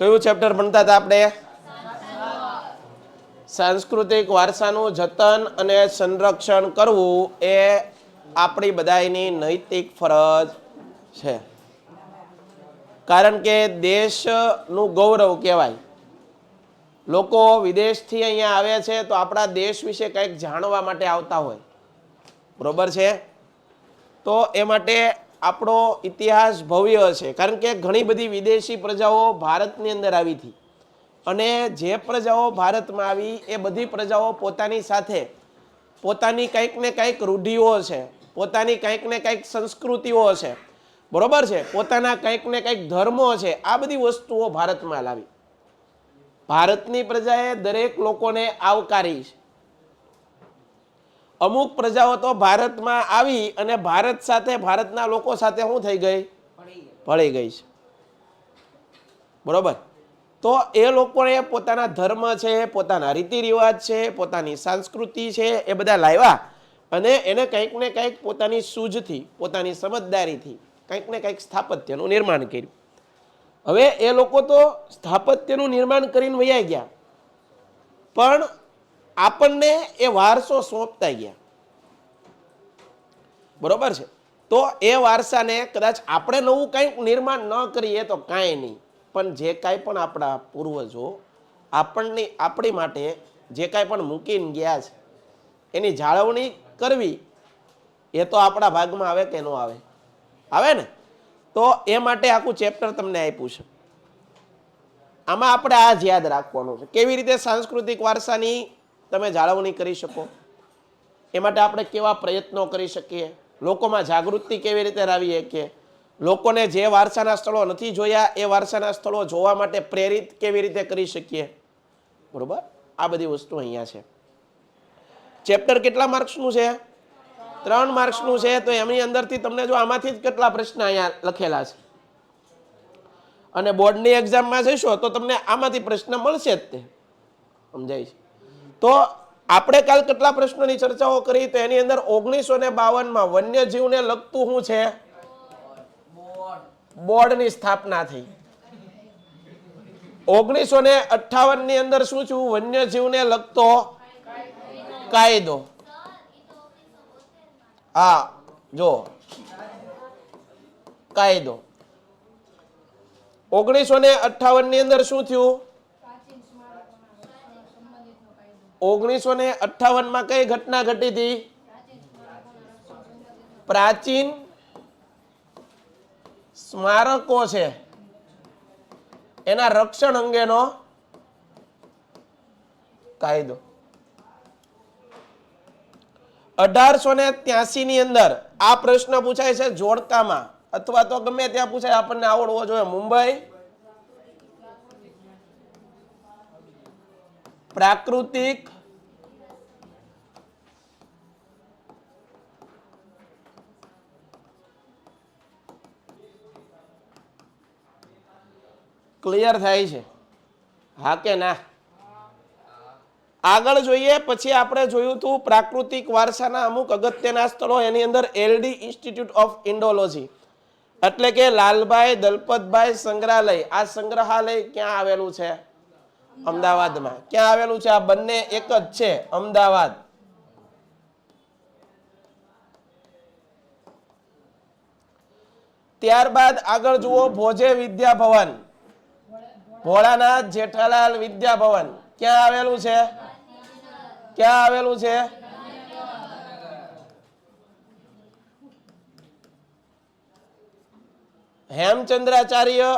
કયું ચેપ્ટર ભણતા હતા આપણે? સાંસ્કૃતિક વારસાનું જતન અને સંરક્ષણ કરવું એ આપણી બધાની નૈતિક ફરજ છે. કારણ કે દેશનું ગૌરવ કહેવાય. લોકો વિદેશથી અહીંયા આવે છે તો આપણા દેશ વિશે કંઈક જાણવા માટે આવતા હોય, બરોબર છે? તો એ માટે આપણો ઇતિહાસ ભવ્ય છે. કારણ કે ઘણી બધી વિદેશી પ્રજાઓ ભારતની અંદર આવી હતી અને જે પ્રજાઓ ભારતમાં આવી એ બધી પ્રજાઓ પોતાની સાથે પોતાની કંઈક ને કંઈક રૂઢિઓ છે, પોતાની કંઈક ને કંઈક સંસ્કૃતિઓ છે, બરોબર છે, પોતાના કંઈક ને કંઈક ધર્મો છે. આ બધી વસ્તુઓ ભારતમાં લાવી. ભારતની પ્રજાએ દરેક લોકોને આવકારી છે. અમુક પ્રજાઓ તો ભારતમાં આવી અને ભારત સાથે ભારતના લોકો સાથે શું થઈ ગઈ? ભળી ગઈ છે, બરોબર? તો એ લોકોએ પોતાના ધર્મ છે, પોતાના રીતિ રિવાજ છે, પોતાની સંસ્કૃતિ છે, એ બધા લાવ્યા અને એને કંઈક ને કંઈક પોતાની સૂઝથી, પોતાની સમજદારીથી કંઈક ને કંઈક સ્થાપત્યનું નિર્માણ કર્યું. હવે એ લોકો તો સ્થાપત્યનું નિર્માણ કરીને વયા ગયા, પણ આપણને એ વારસો સોંપતા ગયા, બરોબર છે? તો એ વારસાને કદાચ આપણે નવું કંઈક નિર્માણ ન કરીએ તો કાંઈ નહીં, પણ જે કાંઈ પણ આપણા પૂર્વજો આપણી માટે જે કાંઈ પણ મૂકીને ગયા છે એની જાળવણી કરવી એ તો આપણા ભાગમાં આવે કે ન આવે? આવે ને? તો એ માટે આખું ચેપ્ટર તમને આપ્યું છે. આમાં આપણે આ જ યાદ રાખવાનું છે, કેવી રીતે સાંસ્કૃતિક વારસાની તમે જાળવણી કરી શકો, એ માટે આપણે કેવા પ્રયત્નો કરી શકીએ, લોકોમાં જાગૃતિ કેવી રીતે લાવી શકીએ, લોકોને જે વારસાના સ્થળો નથી જોયા એ વારસાના સ્થળો જોવા માટે પ્રેરિત કેવી રીતે કરી શકીએ, બરોબર? આ બધી વસ્તુ અહીંયા છે. ચેપ્ટર કેટલા માર્ક્સનું છે? 3 માર્ક્સનું છે. તો એમની અંદરથી તમને જો આમાંથી જ કેટલા પ્રશ્ન અહીંયા લખેલા છે અને બોર્ડની એક્ઝામમાં જશો તો તમને આમાંથી પ્રશ્ન મળશે જ. તે સમજાય છે? તો આપણે કાલ કેટલા પ્રશ્નોની ચર્ચાઓ કરી? તો એની અંદર 1952માં વન્યજીવને લગતું શું છે? બોર્ડની સ્થાપના થઈ. 1958 ની અંદર શું થયું? વન્યજીવને લગતો કાયદો. હા, જો કાયદો 1958 ની અંદર શું થયું? 1958માં કઈ ઘટના ઘટી હતી? પ્રાચીન સ્મારકો છે એના રક્ષણ અંગેનો કાયદો. 1883 ની અંદર આ પ્રશ્ન પૂછાય છે જોડકામાં અથવા તો ગમે ત્યાં પૂછાય, આપણને આવડવો જોઈએ. મુંબઈ પ્રાકૃતિક ક્લિયર થાય છે? હા કે ના? આગળ જોઈએ. પછી આપણે જોયું હતું પ્રાકૃતિક વારસાના અમુક અગત્યના સ્થળો. એની અંદર એલડી ઇન્સ્ટિટ્યૂટ ઓફ ઇન્ડોલોજી એટલે કે લાલભાઈ દલપતભાઈ સંગ્રહાલય. આ સંગ્રહાલય ક્યાં આવેલું છે? અમદાવાદમાં. ક્યાં આવેલું છે? આ બંને એક જ છે, અમદાવાદ. ત્યારબાદ આગળ જુઓ ભોજે વિદ્યા ભવન, ભોળાનાથ જેઠાલાલ વિદ્યા ભવન ક્યાં આવેલું છે? ક્યાં આવેલું છે? હેમચંદ્રાચાર્ય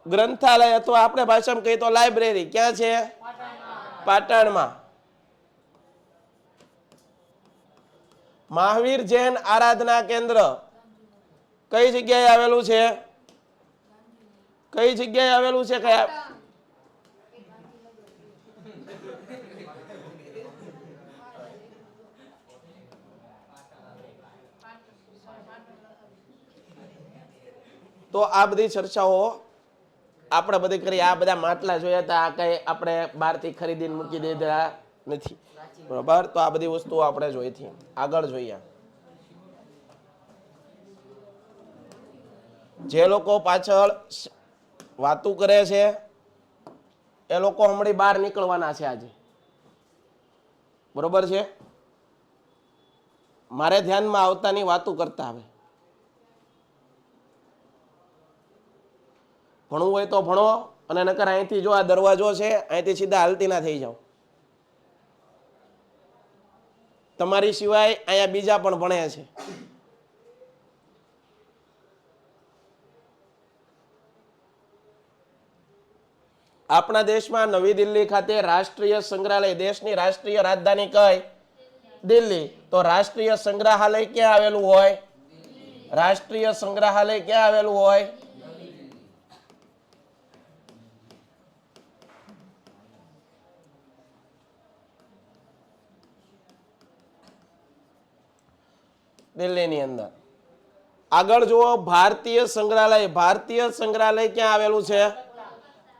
ગ્રંથાલય અથવા આપણે ભાષામાં કહીએ તો લાઇબ્રેરી ક્યાં છે? પાટણમાં. મહાવીર જૈન આરાધના કેન્દ્ર કઈ જગ્યાએ આવેલું છે? કઈ જગ્યાએ આવેલું છે? કયા? તો આ બધી ચર્ચાઓ આપણે બધી કરી. આ બધા માટલા જોયા હતા, આ કઈ આપણે બહારથી ખરીદીને મૂકી દીધા નથી, બરોબર? તો આ બધી વસ્તુઓ આપણે જોઈ હતી. આગળ જોઈએ. જે લોકો પાછળ વાતું કરે છે એ લોકો હમણાં બહાર નીકળવાના છે આજે, બરોબર છે. મારે ધ્યાનમાં આવતાની વાતો કરતા આવે. ભણવું હોય તો ભણો, અને નકર અહીંથી જો આ દરવાજો છે અહીંથી સીધા હાલતી ના થઈ જાઓ. તમારી સિવાય અહીંયા બીજા પણ ભણે છે. આપણા દેશમાં નવી દિલ્હી ખાતે રાષ્ટ્રીય સંગ્રહાલય, દેશની રાષ્ટ્રીય રાજધાની કઈ? દિલ્હી. તો રાષ્ટ્રીય સંગ્રહાલય ક્યાં આવેલું હોય? રાષ્ટ્રીય સંગ્રહાલય ક્યાં આવેલું હોય? દિલ્હીની અંદર. આગળ જુઓ, ભારતીય સંગ્રહાલય. ભારતીય સંગ્રહાલય ક્યાં આવેલું છે?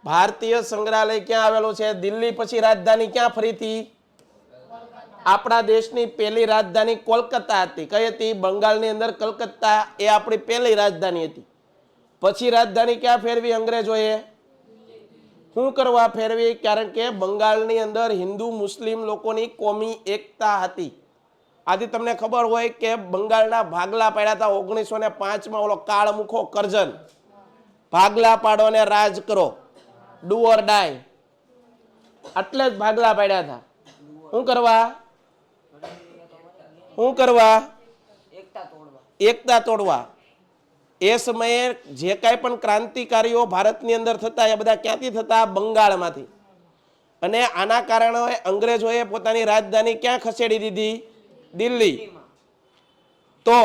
ભારતીય સંગ્રહાલય ક્યાં આવેલું છે? દિલ્હી પછી રાજધાની ક્યાં ફરીથી? આપણા દેશની પહેલી રાજધાની કોલકાતા હતી. કઈ હતી? બંગાળની અંદર કલકત્તા એ આપણી પહેલી રાજધાની હતી. પછી રાજધાની ક્યાં ફેરવી અંગ્રેજોએ? શું કરવા ફેરવી? કારણ કે બંગાળની અંદર હિન્દુ મુસ્લિમ લોકોની કોમી એકતા હતી. આજે તમને ખબર હોય કે બંગાળના ભાગલા પાડ્યા હતા 1905માં. ઓલો કાળમુખો કરજન, ભાગલા પાડો ને રાજ કરો, ડુ ઓર ડાય, એટલે જ ભાગલા પાડ્યા હતા. શું કરવા? શું કરવા? એકતા તોડવા. એ સમયે જે કાંઈ પણ ક્રાંતિકારીઓ ભારતની અંદર થતા એ બધા ક્યાંથી થતા? બંગાળમાંથી. અને આના કારણે અંગ્રેજોએ પોતાની રાજધાની ક્યાં ખસેડી દીધી? દિલ્હી. તો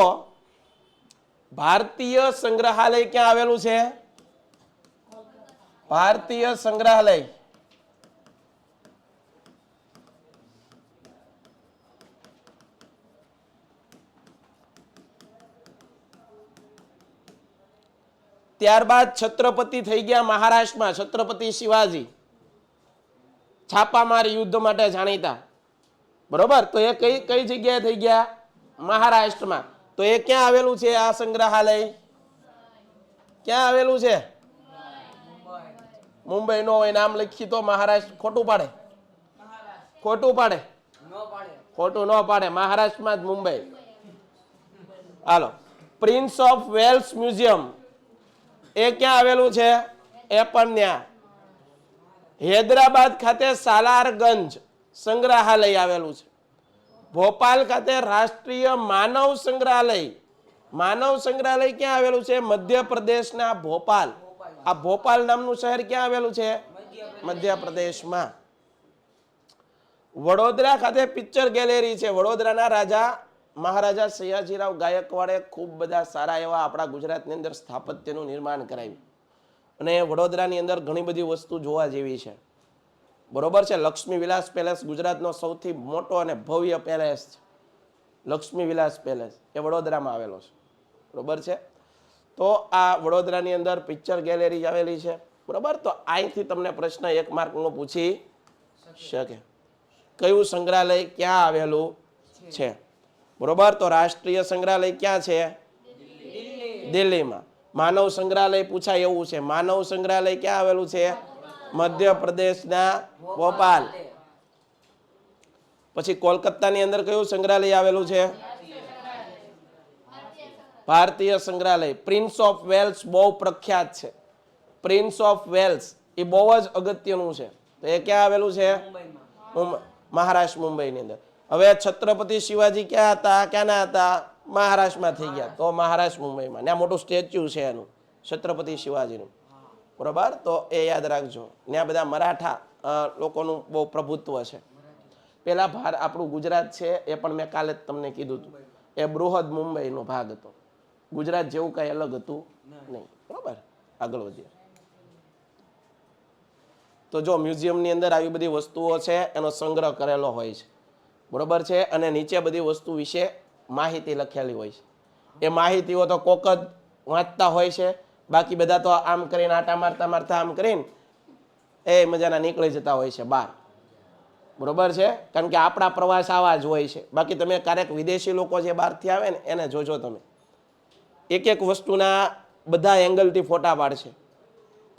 ભારતીય સંગ્રહાલય ક્યાં આવેલું છે? ભારતીય સંગ્રહાલય ત્યારબાદ છત્રપતિ થઈ ગયા મહારાષ્ટ્રમાં. છત્રપતિ શિવાજી છાપામાર યુદ્ધ માટે જાણીતા, બરોબર. તો એ કઈ કઈ જગ્યાએ થઈ ગયા? મહારાષ્ટ્રમાં. તો એ ક્યાં આવેલું છે? આ સંગ્રહાલય ક્યાં આવેલું છે? મુંબઈ નો હોય, નામ લખી તો મહારાષ્ટ્ર ખોટું પાડે? ખોટું પાડે? ખોટું ન પાડે. મહારાષ્ટ્રમાં જ મુંબઈ. હાલો, પ્રિન્સ ઓફ વેલ્સ મ્યુઝિયમ એ ક્યાં આવેલું છે? એ પણ ત્યાં. હૈદરાબાદ ખાતે સાલારગંજ સંગ્રહાલય આવેલું છે. ભોપાલ ખાતે રાષ્ટ્રીય માનવ સંગ્રહાલય. માનવ સંગ્રહાલય ક્યાં આવેલું છે? મધ્યપ્રદેશના ભોપાલ. આ ભોપાલ નામનું શહેર ક્યાં આવેલું છે? મધ્યપ્રદેશમાં. વડોદરા ખાતે પિક્ચર ગેલેરી છે. વડોદરાના રાજા મહારાજા સયાજીરાવ ગાયકવાડે ખૂબ બધા સારા એવા આપણા ગુજરાતની અંદર સ્થાપત્યનું નિર્માણ કરાવ્યું. અને વડોદરાની અંદર ઘણી બધી વસ્તુ જોવા જેવી છે, બરોબર છે. લક્ષ્મી વિલાસ પેલેસ ગુજરાતનો સૌથી મોટો અને ભવ્ય પેલેસ છે. લક્ષ્મી વિલાસ પેલેસ એ વડોદરામાં આવેલો છે, બરોબર છે. તો આ વડોદરાની અંદર પિક્ચર ગેલેરી આવેલી છે, બરોબર. તો અહીંથી તમને પ્રશ્ન 1 માર્કનો પૂછી શકે. કયું સંગ્રહાલય ક્યાં આવેલું છે? બરોબર. તો રાષ્ટ્રીય સંગ્રહાલય ક્યાં છે? દિલ્હીમાં. માનવ સંગ્રહાલય પૂછાય એવું છે. માનવ સંગ્રહાલય ક્યાં આવેલું છે? મધ્યપ્રદેશના ભોપાલ. પછી કોલકાતાની અંદર કયું સંગ્રહાલય આવેલું છે? ભારતીય સંગ્રહાલય. પ્રિન્સ ઓફ વેલ્સ બહુ પ્રખ્યાત છે. પ્રિન્સ ઓફ વેલ્સ એ બહુ જ અગત્યનું છે. તો એ ક્યાં આવેલું છે? મહારાષ્ટ્ર, મુંબઈની અંદર. હવે છત્રપતિ શિવાજી ક્યાં હતા? ક્યાંના હતા? મહારાષ્ટ્રમાં થઈ ગયા. તો મહારાષ્ટ્ર, મુંબઈમાં. ત્યાં મોટું સ્ટેચ્યુ છે એનું, છત્રપતિ શિવાજીનું, બરોબર. તો એ યાદ રાખજો. ત્યાં બધા મરાઠા લોકોનું બહુ પ્રભુત્વ છે. પેલા આપણું ગુજરાત છે એ પણ મેં કાલે જ તમને કીધું હતું, એ બૃહદ મુંબઈનો ભાગ હતો. ગુજરાત જેવું કઈ અલગ હતું નહીં, બરોબર. આગળ વધીએ. તો જો મ્યુઝિયમની અંદર આવી બધી વસ્તુઓ છે એનો સંગ્રહ કરેલો હોય છે, બરોબર છે. અને નીચે બધી વસ્તુ વિશે માહિતી લખેલી હોય છે. એ માહિતીઓ તો કોક જ વાંચતા હોય છે, બાકી બધા તો આમ કરીને આટા મારતા મારતા આમ કરીને એ મજાના નીકળી જતા હોય છે બહાર, બરોબર છે. કારણ કે આપણા પ્રવાસ આવા જ હોય છે. બાકી તમે ક્યારેક વિદેશી લોકો જે બહારથી આવે ને એને જોજો તમે, એક એક વસ્તુના બધા એંગલથી ફોટા પાડશે,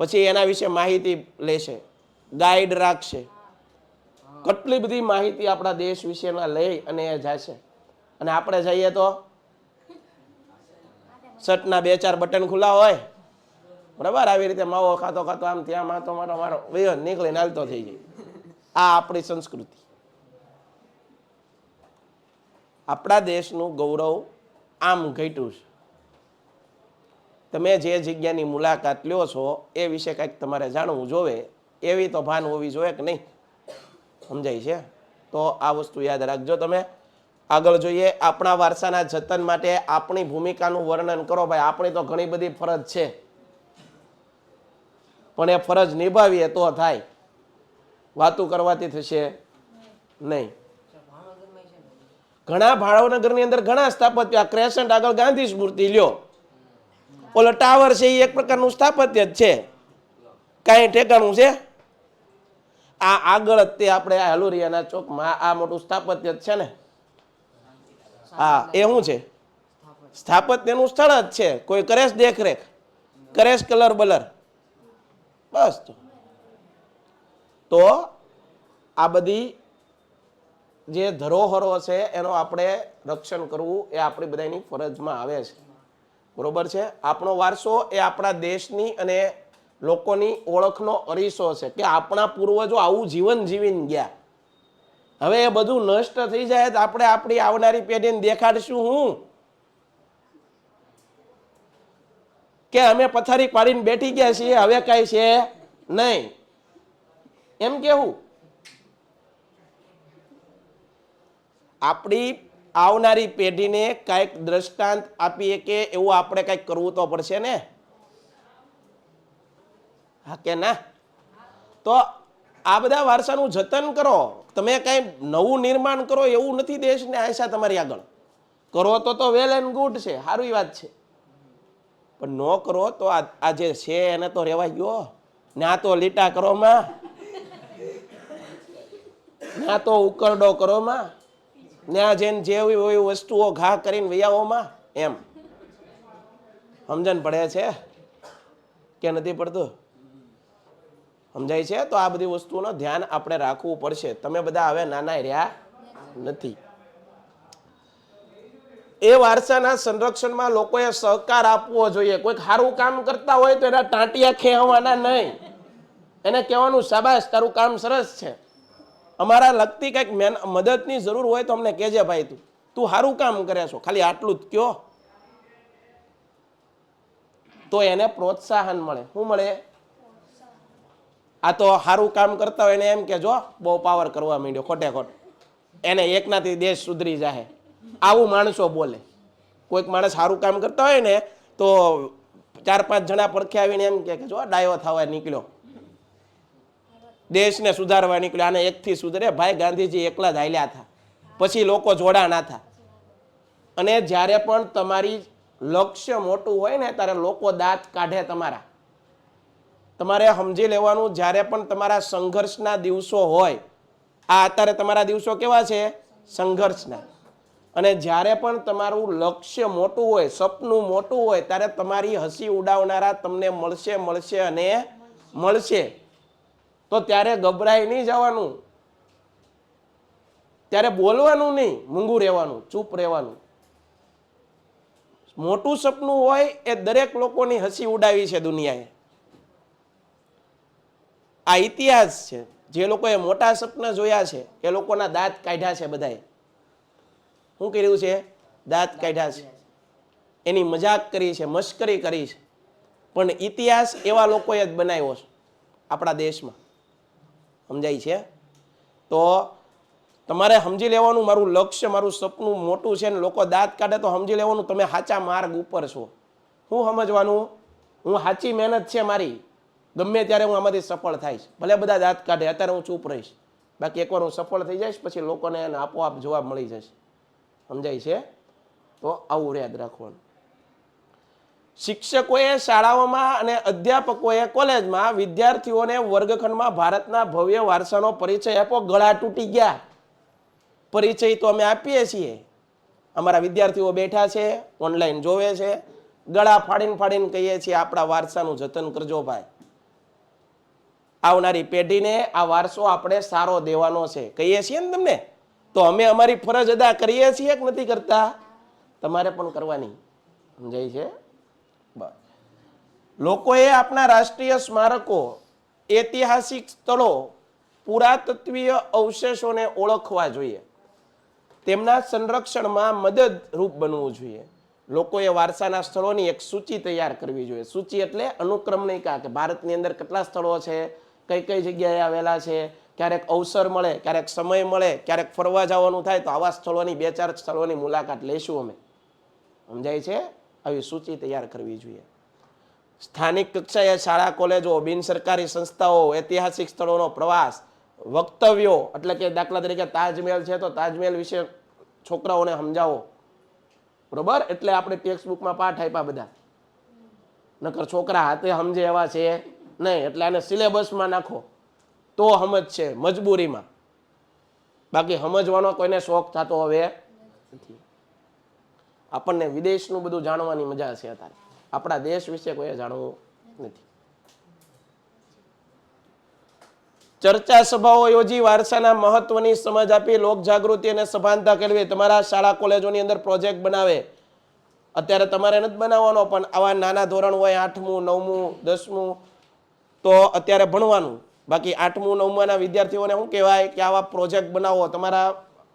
પછી એના વિશે માહિતી લેશે, ગાઈડ રાખશે, કેટલી બધી માહિતી આપણા દેશ વિશેના લઈ અને એ જશે. અને આપણે જઈએ તો શર્ટના 2-4 બટન ખુલ્લા હોય, બરાબર, આવી રીતે માવો ખાતો ખાતો આમ ત્યાં માતો મારો મારો વયો નીકળીને હાલતો થઈ જાય. આ આપણી સંસ્કૃતિ. આપણા દેશનું ગૌરવ આમ ઘટ્યું છે. તમે જે જગ્યાની મુલાકાત લ્યો છો એ વિશે કંઈક તમારે જાણવું જોવે, એવી તો ભાન હોવી જોઈએ કે નહીં? સમજાય છે? તો આ વસ્તુ યાદ રાખજો. તમે આગળ જોઈએ. આપણા વારસાના જતન માટે આપણી ભૂમિકાનું વર્ણન કરો. ભાઈ, આપણી તો ઘણી બધી ફરજ છે, પણ એ ફરજ નિભાવીએ તો થાય, વાતું કરવાથી થશે નહીં. ઘણા ભાવનગરની અંદર ઘણા સ્થાપત્ય, ક્રેસન્ટ આગળ ગાંધી સ્મૃતિ લ્યો, ઓલો ટાવર છે એ એક પ્રકારનું સ્થાપત્ય જ છે, કાંઈ ઠેકાણું છે? આ આગળ જ તે આપણે હલુરિયાના ચોકમાં આ મોટું સ્થાપત્ય જ છે ને. હા, એ શું છે? સ્થાપત્યનું સ્થળ જ છે. કોઈ કરેશ દેખરેખ, કરેશ કલર બલર, બસ. તો આ બધી જે ધરોહરો છે એનો આપણે રક્ષણ કરવું એ આપણી બધાની ફરજમાં આવે છે. બરોબર છે? આપણો વારસો એ આપણા દેશની અને લોકોની ઓળખનો અરીસો છે કે આપણા પૂર્વજો આવું જીવન જીવીને ગયા. હવે એ બધું નષ્ટ થઈ જાય તો આપણે આપણી આવનારી પેઢીને દેખાડશું હું કે અમે પથારી પાડીને બેઠી ગયા છીએ, હવે કાંઈ છે નહીં, એમ કેવું? આપણી આવનારી પેઢીને કાંઈક દ્રષ્ટાંત આપીએ કે એવું આપણે કાંઈક કરવું તો પડશે ને, હા કે ના? તો આ બધા વારસાનું જતન કરો. તમે કાંઈ નવું નિર્માણ કરો એવું નથી દેશને આશા તમારી આગળ. કરો તો વેલ એન્ડ ગુડ છે, સારી વાત છે, પણ ન કરો તો આ જે છે એને તો રહેવા ગયો. ના તો લીટા કરો માં, ના તો ઉકરડો કરો માં, ત્યાં જઈને જેવી હોય વસ્તુઓ ઘા કરીને વૈયાઓમાં, એમ. સમજણ પડે છે કે નથી પડતું? સમજાય છે? તો આ બધી વસ્તુઓનું ધ્યાન આપણે રાખવું પડશે. તમે બધા હવે નાના રહ્યા નથી. એ વારસાના સંરક્ષણમાં લોકોએ સહકાર આપવો જોઈએ. કોઈક સારું કામ કરતા હોય તો એના ટાંટિયા ખેવાના નહીં, એને કહેવાનું શાબાશ, તારું કામ સરસ છે, અમારા લગતી કંઈક મદદની જરૂર હોય તો અમને કહેજે ભાઈ, તું સારું કામ કરે છો, ખાલી આટલું જ કયો, તો એને પ્રોત્સાહન મળે. શું મળે? આ તો સારું કામ કરતા હોય એને એમ કે જો બહુ પાવર કરવા માંડ્યો, ખોટે ખોટ, એને એકનાથી દેશ સુધરી જાય, આવું માણસો બોલે. કોઈક માણસ સારું કામ કરતા હોય ને તો 4-5 જણા પડખે આવીને એમ કે જો ડાયો થવા નીકળ્યો, દેશને સુધારવા નીકળ્યો, આને એકથી સુધરે. ભાઈ, ગાંધીજી એકલા જ હાલ્યા હતા, પછી લોકો જોડા ના થા. અને જ્યારે પણ તમારી લક્ષ્ય મોટું હોય ને ત્યારે લોકો દાંત કાઢે તમારા. તમારે સમજી લેવાનું, જ્યારે પણ તમારા સંઘર્ષના દિવસો હોય, આ અત્યારે તમારા દિવસો કેવા છે? સંઘર્ષના. અને જ્યારે પણ તમારું લક્ષ્ય મોટું હોય, સપનું મોટું હોય, ત્યારે તમારી હસી ઉડાવનારા તમને મળશે અને મળશે. તો ત્યારે ગભરાઈ નહીં જવાનું, ત્યારે બોલવાનું નહીં, મૂંગું રહેવાનું, ચૂપ રહેવાનું. મોટું સપનું હોય એ દરેક લોકોની હસી ઉડાવી છે દુનિયાએ. આ ઇતિહાસ છે. જે લોકોએ મોટા સપના જોયા છે એ લોકોના દાંત કાઢ્યા છે બધાએ. શું કર્યું છે? દાંત કાઢ્યા છે, એની મજાક કરી છે, મશ્કરી કરી છે, પણ ઇતિહાસ એવા લોકોએ જ બનાવ્યો છે આપણા દેશમાં. સમજાય છે? તો તમારે સમજી લેવાનું, મારું લક્ષ્ય, મારું સપનું મોટું છે ને લોકો દાંત કાઢે તો સમજી લેવાનું તમે સાચા માર્ગ ઉપર છો. શું સમજવાનું? હું સાચી મહેનત છે મારી, ગમે ત્યારે હું આમાંથી સફળ થઈશ. ભલે બધા દાંત કાઢે, અત્યારે હું ચૂપ રહીશ, બાકી એકવાર હું સફળ થઈ જઈશ પછી લોકોને એને આપોઆપ જવાબ મળી જશે. સમજાય છે? તો આવું યાદ રાખવાનું. શિક્ષકોએ શાળાઓમાં અને અધ્યાપકોએ કોલેજમાં વિદ્યાર્થીઓને વર્ગખંડમાં ભારતના ભવ્ય વારસાનો પરિચય આપો. ગળા તૂટી ગયા. પરિચય તો અમે આપીએ છીએ, અમારા વિદ્યાર્થીઓ બેઠા છે, ઓનલાઈન જોવે છે, ગળા ફાડીને કહીએ છીએ આપણા વારસાનું જતન કરજો ભાઈ. આવનારી પેઢીને આ વારસો આપણે સારો દેવાનો છે. કહીએ છીએ ને તમને, તો અમે અમારી ફરજ અદા કરીએ છીએ કે નથી કરતા? તમારે પણ કરવાની. સમજાય છે? બસ. લોકોએ આપણા રાષ્ટ્રીય સ્મારકો, ઐતિહાસિક સ્થળો, પુરાતત્વીય અવશેષોને ઓળખવા જોઈએ. તેમના સંરક્ષણમાં મદદરૂપ બનવું જોઈએ. લોકોએ વારસાના સ્થળોની એક સૂચિ તૈયાર કરવી જોઈએ. સૂચિ એટલે અનુક્રમણિકા, કે ભારતની અંદર કેટલા સ્થળો છે, કઈ કઈ જગ્યાએ આવેલા છે, ક્યારેક અવસર મળે, ક્યારેક સમય મળે, ક્યારેક ફરવા જવાનું થાય તો આવા સ્થળોની 2-4 સ્થળોની મુલાકાત લઈશું અમે. સમજાય છે? આવી સૂચિ તૈયાર કરવી જોઈએ. સ્થાનિક કક્ષાએ શાળા, કોલેજો, બિનસરકારી સંસ્થાઓ ઐતિહાસિક સ્થળોનો પ્રવાસ, વક્તવ્યો, એટલે કે દાખલા તરીકે તાજમહેલ છે તો તાજમહેલ વિશે છોકરાઓને સમજાવો. બરોબર? એટલે આપણે ટેક્સ્ટ બુકમાં પાઠ આપ્યા બધા, નકર છોકરા હાથે સમજે એવા છે નહીં. એટલે આને સિલેબસમાં નાખો તો સમજ છે, મજબૂરીમાં. બાકી સમજવાનો કોઈને શોખ થતો હવે નથી. આપણને વિદેશનું બધું જાણવાની મજા છે અત્યારે, આપણા દેશ વિશે કોઈ જાણવું નથી. ચર્ચા સભાઓ યોજી વારસાના મહત્વની સમજ આપી, લોક જાગૃતિ અને સભાનતા કેળવી. તમારા શાળા કોલેજોની અંદર પ્રોજેક્ટ બનાવે. અત્યારે તમારે નથી બનાવવાનો, પણ આવા નાના ધોરણ હોય, 8મું 9મું 10મું, તો અત્યારે ભણવાનું. બાકી 8મું 9માના વિદ્યાર્થીઓને શું કહેવાય કે આવા પ્રોજેક્ટ બનાવો. તમારા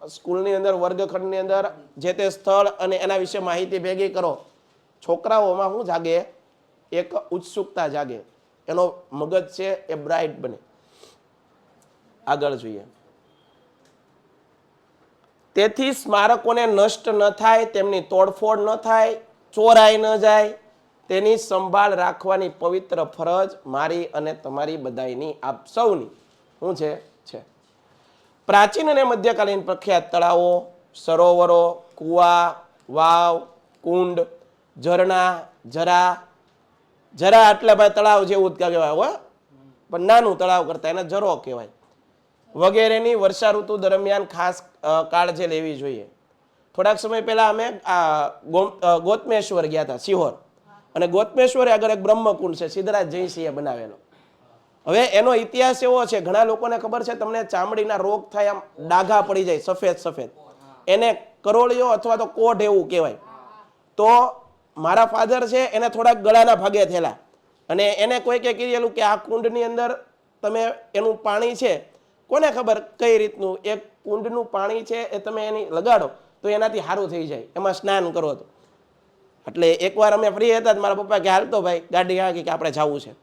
સ્કૂલની અંદર વર્ગખંડની અંદર જે તે સ્થળ અને એના વિશે માહિતી ભેગી કરો. છોકરાઓમાં શું જાગે? એક ઉત્સુકતા જાગે, એનો મગજ છે એ બ્રાઇટ બને. આગળ જોઈએ. તેથી સ્મારકોને નષ્ટ ન થાય, તેમની તોડફોડ ન થાય, ચોરાઈ ન જાય, તેની સંભાળ રાખવાની પવિત્ર ફરજ મારી અને તમારી બધાની, આપ સૌની શું છે. પ્રાચીન અને મધ્યકાલીન પ્રખ્યાત તળાવો, સરોવરો, કુવા, વાવ, કુંડ, ઝરણા, જરા એટલે ભાઈ તળાવ જેવું જ કહેવાય હો, પણ નાનું તળાવ કરતા એને જરો કહેવાય, વગેરેની વર્ષા ઋતુ દરમિયાન ખાસ કાળજી લેવી જોઈએ. થોડાક સમય પહેલા અમે ગોતમેશ્વર ગયા હતા, સિહોર. અને ગોતમેશ્વર આગળ એક બ્રહ્મકુંડ છે, સિદ્ધરાજ જયસિંહે બનાવેલો. હવે એનો ઇતિહાસ એવો છે, ઘણા લોકોને ખબર છે, તમને ચામડીના રોગ થાય, આમ ડાઘા પડી જાય સફેદ, એને કરોળિયો અથવા તો કોઢ એવું કહેવાય. તો મારા ફાધર છે એને થોડાક ગળાના ભાગે થયેલા, અને એને કોઈકે કીધેલું કે આ કુંડની અંદર તમે એનું પાણી છે, કોને ખબર કઈ રીતનું, એક કુંડનું પાણી છે એ તમે એની લગાડો તો એનાથી સારું થઈ જાય, એમાં સ્નાન કરો તો. એટલે એકવાર અમે ફ્રી હતા, મારા પપ્પા કે હાલતો ભાઈ ગાડી હાકી કે આપણે જવું છે.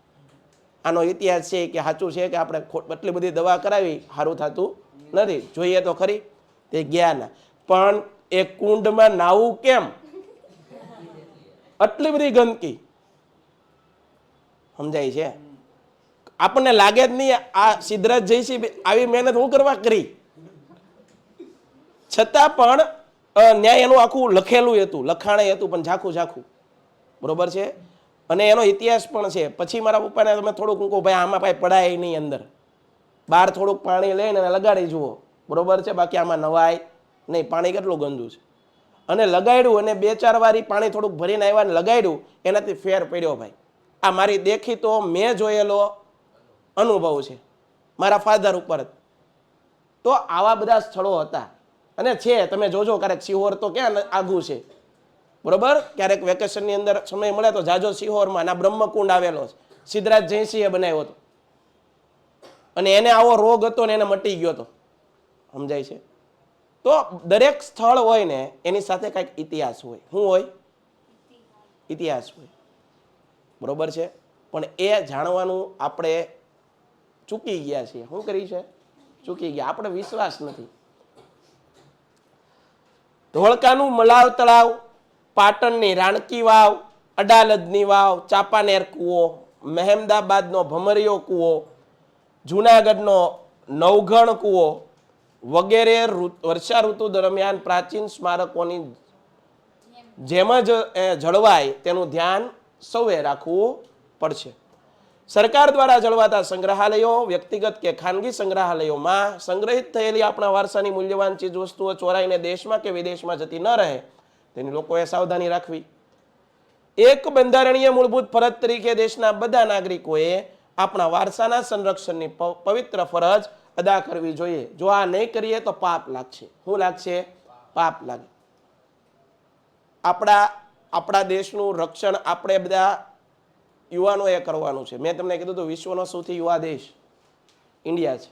આનો ઇતિહાસ છે કે સાચું છે કે આપણે એટલી બધી દવા કરાવી સારું થતું નથી, જોઈએ તો ખરી. તે ગયા ના, પણ એ કુંડમાં નાવું કેમ? આટલી બધી ગંદકી. સમજાય છે? આપણને લાગે જ નહીં આ સિદ્ધરાજ જયસિંહ આવી મહેનત હું કરવા કરી, છતાં પણ ન્યાય એનું આખું લખેલું હતું, લખાણે હતું, પણ ઝાખું. બરોબર છે? અને એનો ઇતિહાસ પણ છે. પછી મારા પપ્પાને તમે થોડુંક કહો ભાઈ આમાં ભાઈ પડાય નહીં, અંદર બહાર થોડુંક પાણી લઈને લગાડી જુઓ, બરોબર છે, બાકી આમાં નવાય નહીં. પાણી કેટલું ગંદુ છે. અને લગાડ્યું, અને 2-4 વાર પાણી થોડુંક ભરીને આવ્યા ને લગાડ્યું, એનાથી ફેર પડ્યો ભાઈ. આ મારી દેખીતો મેં જોયેલો અનુભવ છે મારા ફાધર ઉપર. તો આવા બધા સ્થળો હતા અને છે. તમે જોજો ક્યારેક, સિહોર તો ક્યાં આઘું છે, બરોબર? ક્યારેક વેકેશનની અંદર સમય મળે તો જાજો સિહોરમાં. ના બ્રહ્મકુંડ આવેલો છે, સિદ્ધરાજ જયસિંહે બનાવ્યો હતો, અને એને આવો રોગ હતો ને એને મટી ગયો હતો. સમજાય છે? તો દરેક સ્થળ હોય ને એની સાથે કંઈક ઇતિહાસ હોય. શું હોય? ઇતિહાસ હોય. બરોબર છે? પણ એ જાણવાનું આપણે ચૂકી ગયા છીએ. શું કરી છે? ચૂકી ગયા. આપણે વિશ્વાસ નથી. ધોળકાનું મલાવ તળાવ, પાટણની રાણકી વાવ, અડાલજની વાવ, ચાંપાનેર કૂવો, મહેમદાબાદનો ભમરિયો કૂવો, જૂનાગઢનો નવઘણ કૂવો વગેરે વર્ષા ઋતુ દરમિયાન પ્રાચીન સ્મારકોની જેમ જ જળવાય તેનું ધ્યાન સૌએ રાખવું પડશે. સરકાર દ્વારા જળવાતા સંગ્રહાલયો, વ્યક્તિગત કે ખાનગી સંગ્રહાલયોમાં સંગ્રહિત થયેલી આપણા વારસાની મૂલ્યવાન ચીજ વસ્તુઓ ચોરાઈને દેશમાં કે વિદેશમાં જતી ન રહે તેની લોકોએ સાવધાની રાખવી. એક બંધારણીય મૂળભૂત ફરજ તરીકે દેશના બધા નાગરિકોએ આપણા વારસાના સંરક્ષણની પવિત્ર ફરજ અદા કરવી જોઈએ. જો આ નહીં કરીએ તો પાપ લાગશે. શું લાગશે? પાપ લાગે. આપણા દેશનું રક્ષણ આપણે બધા યુવાનોએ કરવાનું છે. મેં તમને કીધું હતું વિશ્વનો સૌથી યુવા દેશ ઇન્ડિયા છે.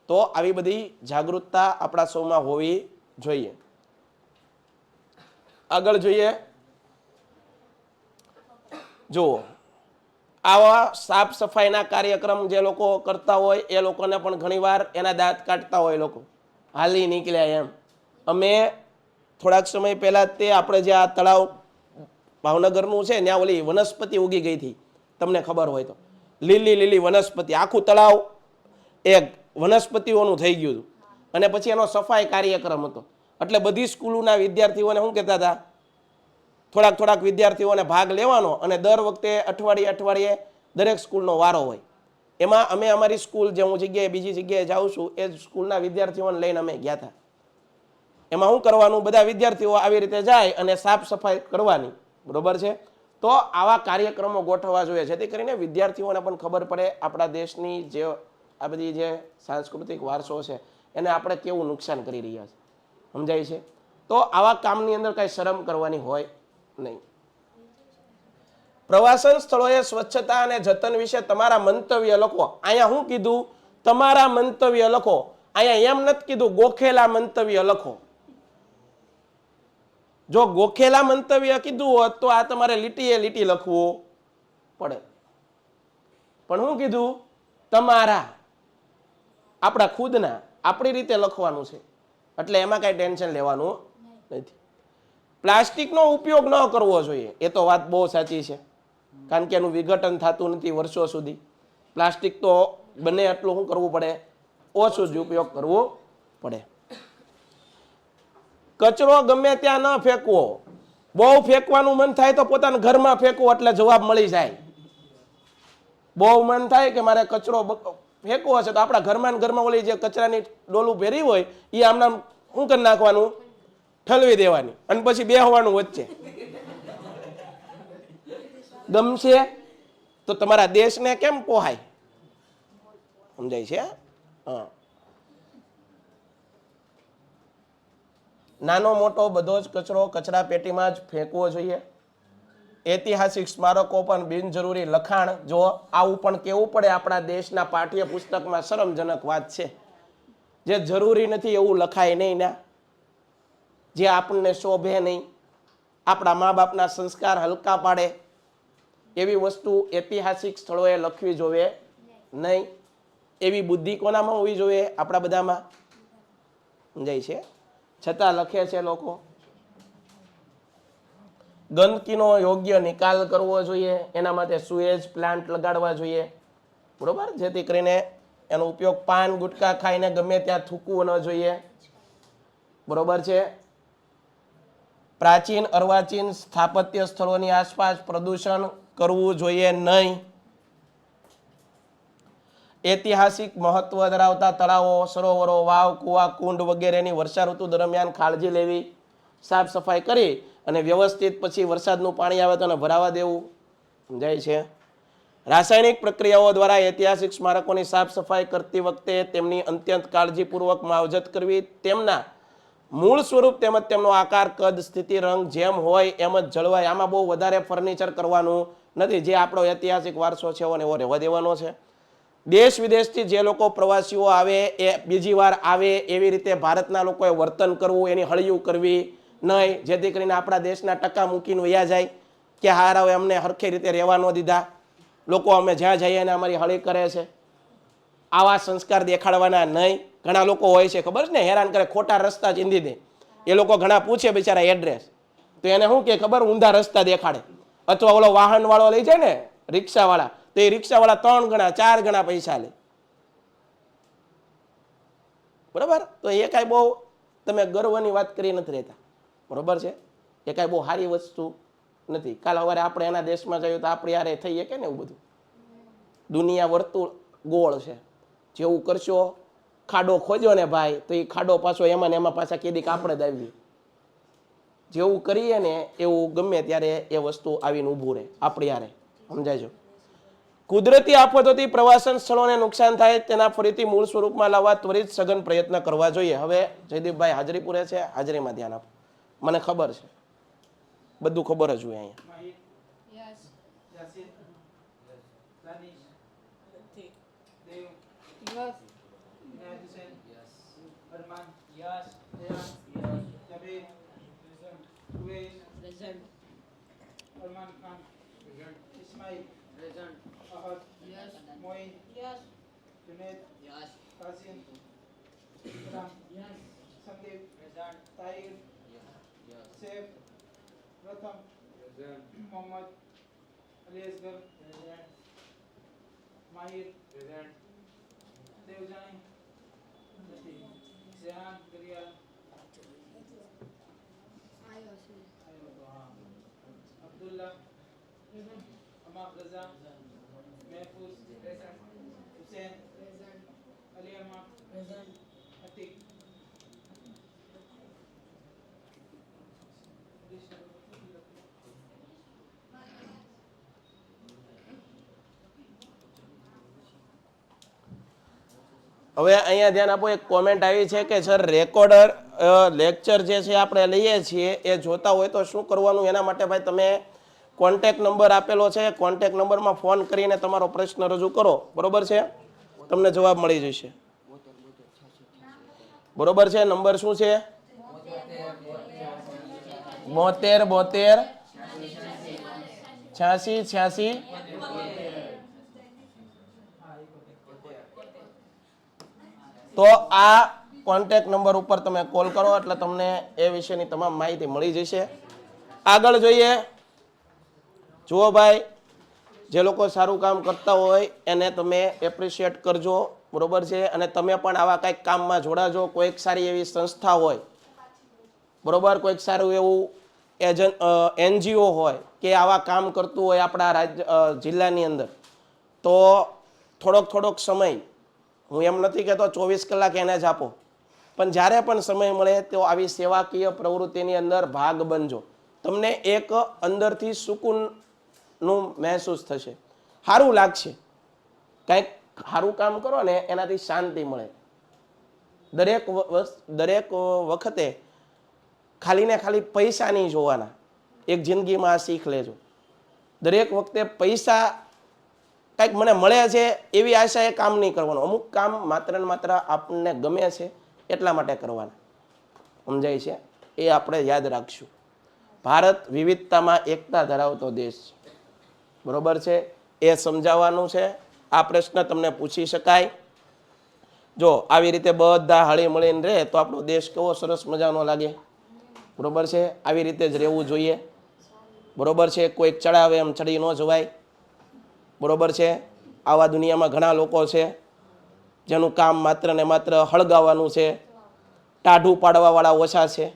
તો આવી બધી જાગૃતતા આપણા સૌમાં હોવી જોઈએ. આગળ જોઈએ. જુઓ, આવા સાફ સફાઈના કાર્યક્રમ જે લોકો કરતા હોય એ લોકોને પણ ઘણીવાર એના દાંત કાઢતા હોય લોકો, હાલી નીકળ્યા એમ. અમે થોડાક સમય પહેલા તે આપણે જે આ તળાવ ભાવનગરનું છે ત્યાં ઓલી વનસ્પતિ ઉગી ગઈ હતી, તમને ખબર હોય તો, લીલી લીલી વનસ્પતિ, આખું તળાવ એક વનસ્પતિઓનું થઈ ગયું હતું. અને પછી એનો સફાઈ કાર્યક્રમ હતો. એટલે બધી સ્કૂલોના વિદ્યાર્થીઓને શું કહેતા હતા, થોડાક વિદ્યાર્થીઓને ભાગ લેવાનો અને દર વખતે અઠવાડિયે દરેક સ્કૂલનો વારો હોય. એમાં અમે અમારી સ્કૂલ જે હું જગ્યાએ બીજી જગ્યાએ જાઉં છું એ સ્કૂલના વિદ્યાર્થીઓને લઈને અમે ગયા હતા. એમાં શું કરવાનું, બધા વિદ્યાર્થીઓ આવી રીતે જાય અને સાફ સફાઈ કરવાની, બરોબર છે. તો આવા કાર્યક્રમો ગોઠવવા જોઈએ જેથી કરીને વિદ્યાર્થીઓને પણ ખબર પડે આપણા દેશની જે આ બધી જે સાંસ્કૃતિક વારસો છે એને આપણે કેવું નુકસાન કરી રહ્યા છે, સમજાય છે. તો આવા કામની અંદર કાંઈ શરમ કરવાની હોય નહીં. પ્રવાસન સ્થળોએ સ્વચ્છતા અને જતન વિશે તમારા મંતવ્ય લખો. અહીંયા શું કીધું? તમારા મંતવ્ય લખો. અહીંયા એમ નથી કીધું ગોખેલા મંતવ્ય લખો. જો ગોખેલા મંતવ્ય કીધું હોત તો આ તમારે લીટીએ લીટી લખવું પડે. પણ શું કીધું? તમારા, આપણા ખુદના, આપણી રીતે લખવાનું છે. એટલે એમાં કાંઈ ટેન્શન લેવાનું નથી. પ્લાસ્ટિકનો ઉપયોગ ન કરવો જોઈએ, એ તો વાત બહુ સાચી છે. કારણ કે એનું વિઘટન થતું નથી વર્ષો સુધી. પ્લાસ્ટિક તો બને એટલું શું કરવું પડે? ઓછું જ ઉપયોગ કરવો પડે. કચરો ગમે ત્યાં ન ફેંકવો. બહુ ફેંકવાનું મન થાય તો પોતાના ઘરમાં ફેંકવો એટલે જવાબ મળી જાય. બહુ મન થાય કે મારે કચરો ફેંકવો હશે તો આપણા ઘરમાં ઓલી જે કચરાની ડોલું ભેરી હોય એ આમના શું કરી નાખવાનું? ઠલવી દેવાની અને પછી બેહવાનું વચ્ચે. ગમશે તો તમારા દેશને કેમ પોહાય, સમજાય છે? હા. નાનો મોટો બધો જ કચરો કચરા પેટીમાં જ ફેંકવો જોઈએ. ઐતિહાસિક સ્મારકો પણ બિનજરૂરી લખાણ, જો આવું પણ કેવું પડે આપણા દેશના પાઠ્યપુસ્તકમાં, શરમજનક વાત છે. જે જરૂરી નથી એવું લખાય નહીં ના, જે આપણને શોભે નહીં, આપણા મા બાપના સંસ્કાર હલકા પાડે એવી વસ્તુ ઐતિહાસિક સ્થળોએ લખવી જોઈએ નહીં. એવી બુદ્ધિ કોનામાં હોવી જોઈએ? આપણા બધામાં, સમજાય છે? છતાં લખે છે લોકો. ગંદકીનો યોગ્ય નિકાલ કરવો જોઈએ, એના માટે સુએજ પ્લાન્ટ લગાડવા જોઈએ, બરોબર? જેથી કરીને એનો ઉપયોગ પાન ગુટકા ખાઈને ગમે ત્યાં થૂકવું ન જોઈએ, બરોબર છે? પ્રાચીન અર્વાચીન સ્થાપત્ય સ્થળોની આસપાસ પ્રદૂષણ કરવું જોઈએ નહીં. ઐતિહાસિક મહત્વ ધરાવતા તળાવો, સરોવરો, વાવ, કુવા, કુંડ વગેરેની વર્ષા ઋતુ દરમિયાન કાળજી લેવી, સાફ સફાઈ કરી અને વ્યવસ્થિત પછી વરસાદનું પાણી આવે તો એને ભરાવા દેવું, સમજાય છે? રાસાયણિક પ્રક્રિયાઓ દ્વારા ઐતિહાસિક સ્મારકોની સાફ સફાઈ કરતી વખતે તેમની અત્યંત કાળજીપૂર્વક માવજત કરવી. તેમના મૂળ સ્વરૂપ તેમજ તેમનો આકાર, કદ, સ્થિતિ, રંગ જેમ હોય એમ જ જળવાય. આમાં બહુ વધારે ફર્નિચર કરવાનું નથી. જે આપણો ઐતિહાસિક વારસો છે એવો રહેવા દેવાનો છે. દેશ વિદેશથી જે લોકો પ્રવાસીઓ આવે એ બીજી વાર આવે એવી રીતે ભારતના લોકોએ વર્તન કરવું, એની હળિયું કરવી નહીં, જેથી કરીને આપણા દેશના ટકા મૂકીને વયા જાય કે હાર હવે અમને હરખી રીતે રહેવા ન દીધા, લોકો અમે જ્યાં જઈએ એને અમારી હળી કરે છે. આવા સંસ્કાર દેખાડવાના નહીં. ઘણા લોકો હોય છે ખબર છે ને, હેરાન કરે, ખોટા રસ્તા ચીંધી દે. એ લોકો ઘણા પૂછે બિચારા એડ્રેસ તો એને શું કે ખબર, ઊંધા રસ્તા દેખાડે. અથવા ઓલો વાહનવાળો લઈ જાય ને, રિક્ષાવાળા, તો એ રિક્ષાવાળા 3 ગણા 4 ગણા પૈસા લે, બરાબર? તો એ કાંઈ બહુ તમે ગર્વની વાત કરી નથી રહેતા, બરોબર છે? એ કાંઈ બહુ સારી વસ્તુ નથી. કાલ સવારે આપણે એના દેશમાં જઈએ તો આપણે યારે થઈએ કે ને એવું બધું. દુનિયા વર્તુળ ગોળ છે. જેવું કરશો, ખાડો ખોજો ને ભાઈ, તો એ ખાડો પાછો એમાં ને એમાં પાછા કેદીક આપણે જ આવીએ. જેવું કરીએ ને એવું ગમે ત્યારે એ વસ્તુ આવીને ઊભું રહે આપણી યારે, સમજાય છે? કુદરતી આફતોથી પ્રવાસન સ્થળોને નુકસાન થાય તેના ફરીથી મૂળ સ્વરૂપમાં લાવવા ત્વરિત સઘન પ્રયત્ન કરવા જોઈએ. હવે જયદીપભાઈ હાજરી પૂરે છે, હાજરીમાં ધ્યાન આપો. મને ખબર છે, બધું ખબર જ હોય અહીંયા. હવે અહીંયા ધ્યાન આપો, એક કોમેન્ટ આવી છે કે સર રેકોર્ડર લેક્ચર જે છે આપણે લઈએ છીએ એ જોતા હોય તો શું કરવાનું? એના માટે ભાઈ તમે કોન્ટેક્ટ નંબર આપેલો છે, કોન્ટેક્ટ નંબરમાં ફોન કરીને તમારો પ્રશ્ન રજૂ કરો, બરોબર છે? તમને જવાબ મળી જશે, બરોબર છે? નંબર શું છે? 72 86 86. તો આ કોન્ટેક્ટ નંબર ઉપર તમે કોલ કરો એટલે તમને એ વિશેની તમામ માહિતી મળી જશે. આગળ જોઈએ. જુઓ ભાઈ, જે લોકો સારું કામ કરતા હોય એને તમે એપ્રિશિએટ કરજો, બરોબર છે? અને તમે પણ આવા કંઈક કામમાં જોડાજો. કોઈક સારી એવી સંસ્થા હોય, બરોબર, કોઈક સારું એવું એનજીઓ હોય કે આવા કામ કરતું હોય આપણા જિલ્લાની અંદર, તો થોડોક સમય, હું એમ નથી કહેતો 24 કલાક એને જ આપો, પણ જ્યારે પણ સમય મળે તો આવી સેવાકીય પ્રવૃત્તિની અંદર ભાગ બનજો. તમને એક અંદરથી સુકૂનનું મહેસૂસ થશે, સારું લાગશે. કંઈક સારું કામ કરો ને એનાથી શાંતિ મળે. દરેક વખતે ખાલી ને ખાલી પૈસા નહીં જોવાના. એક જિંદગીમાં આ શીખ લેજો. દરેક વખતે પૈસા કંઈક મને મળે છે એવી આશાએ કામ નહીં કરવાનું. અમુક કામ માત્ર ને માત્ર આપણને ગમે છે એટલા માટે કરવાના. સમજાય છે? એ આપણે યાદ રાખશું. ભારત વિવિધતામાં એકતા ધરાવતો દેશ છે, બરોબર છે? એ સમજાવવાનું છે. આ પ્રશ્ન તમને પૂછી શકાય. જો આવી રીતે બધા હળી મળીને રહે તો આપણો દેશ કેવો સરસ મજાનો લાગે, બરોબર છે? આવી રીતે જ રહેવું જોઈએ, બરોબર છે? કોઈક ચડાવે એમ ચડી ન જવાય, બરોબર છે? આવા દુનિયામાં ઘણા લોકો છે જેનું કામ માત્ર ને માત્ર હળગાવવાનું છે. ટાઢું પાડવાવાળા ઓછા છે,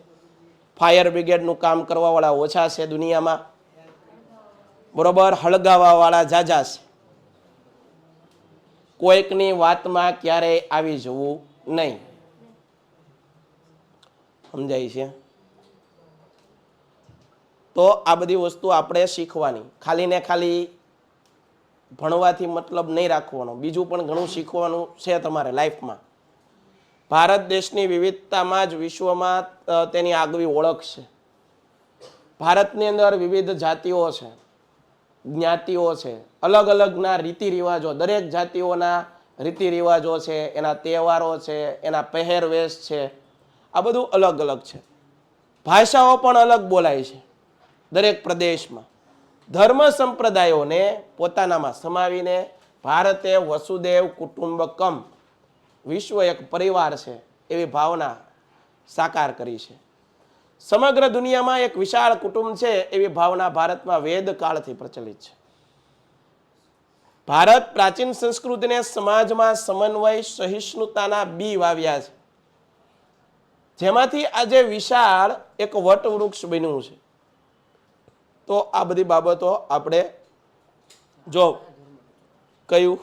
ફાયર બ્રિગેડનું કામ કરવાવાળા ઓછા છે દુનિયામાં, બરોબર? હળગાવવાવાળા જાજા છે. કોઈકની વાતમાં ક્યારેય આવી જવું નહીં. સમજાય છે? તો આ બધી વસ્તુ આપણે શીખવાની. ખાલી ને ખાલી ભણવાથી મતલબ નહીં રાખવાનો, બીજું પણ ઘણું શીખવાનું છે તમારે લાઈફમાં. ભારત દેશની વિવિધતામાં જ વિશ્વમાં તેની આગવી ઓળખ છે. ભારતની અંદર વિવિધ જાતિઓ છે, જ્ઞાતિઓ છે, અલગ અલગના રીતિ રિવાજો, દરેક જાતિઓના રીતિ રિવાજો છે, એના તહેવારો છે, એના પહેરવેશ છે, આ બધું અલગ અલગ છે. ભાષાઓ પણ અલગ બોલાય છે દરેક પ્રદેશમાં. ધર્મ સંપ્રદાયોને પોતાનામાં સમાવીને ભારતે વસુદેવ કુટુંબકમ, વિશ્વ એક પરિવાર છે એવી ભાવના સાકાર કરી છે. સમગ્ર દુનિયામાં એક વિશાળ કુટુંબ છે એવી ભાવના ભારતમાં વેદકાળથી પ્રચલિત છે. ભારત પ્રાચીન સંસ્કૃતિને સમાજમાં સમન્વય સહિષ્ણુતાના બી વાવ્યા છે, જેમાંથી આજે વિશાળ એક વટવૃક્ષ બન્યું છે. તો આ બધી બાબતો આપણે જો કયું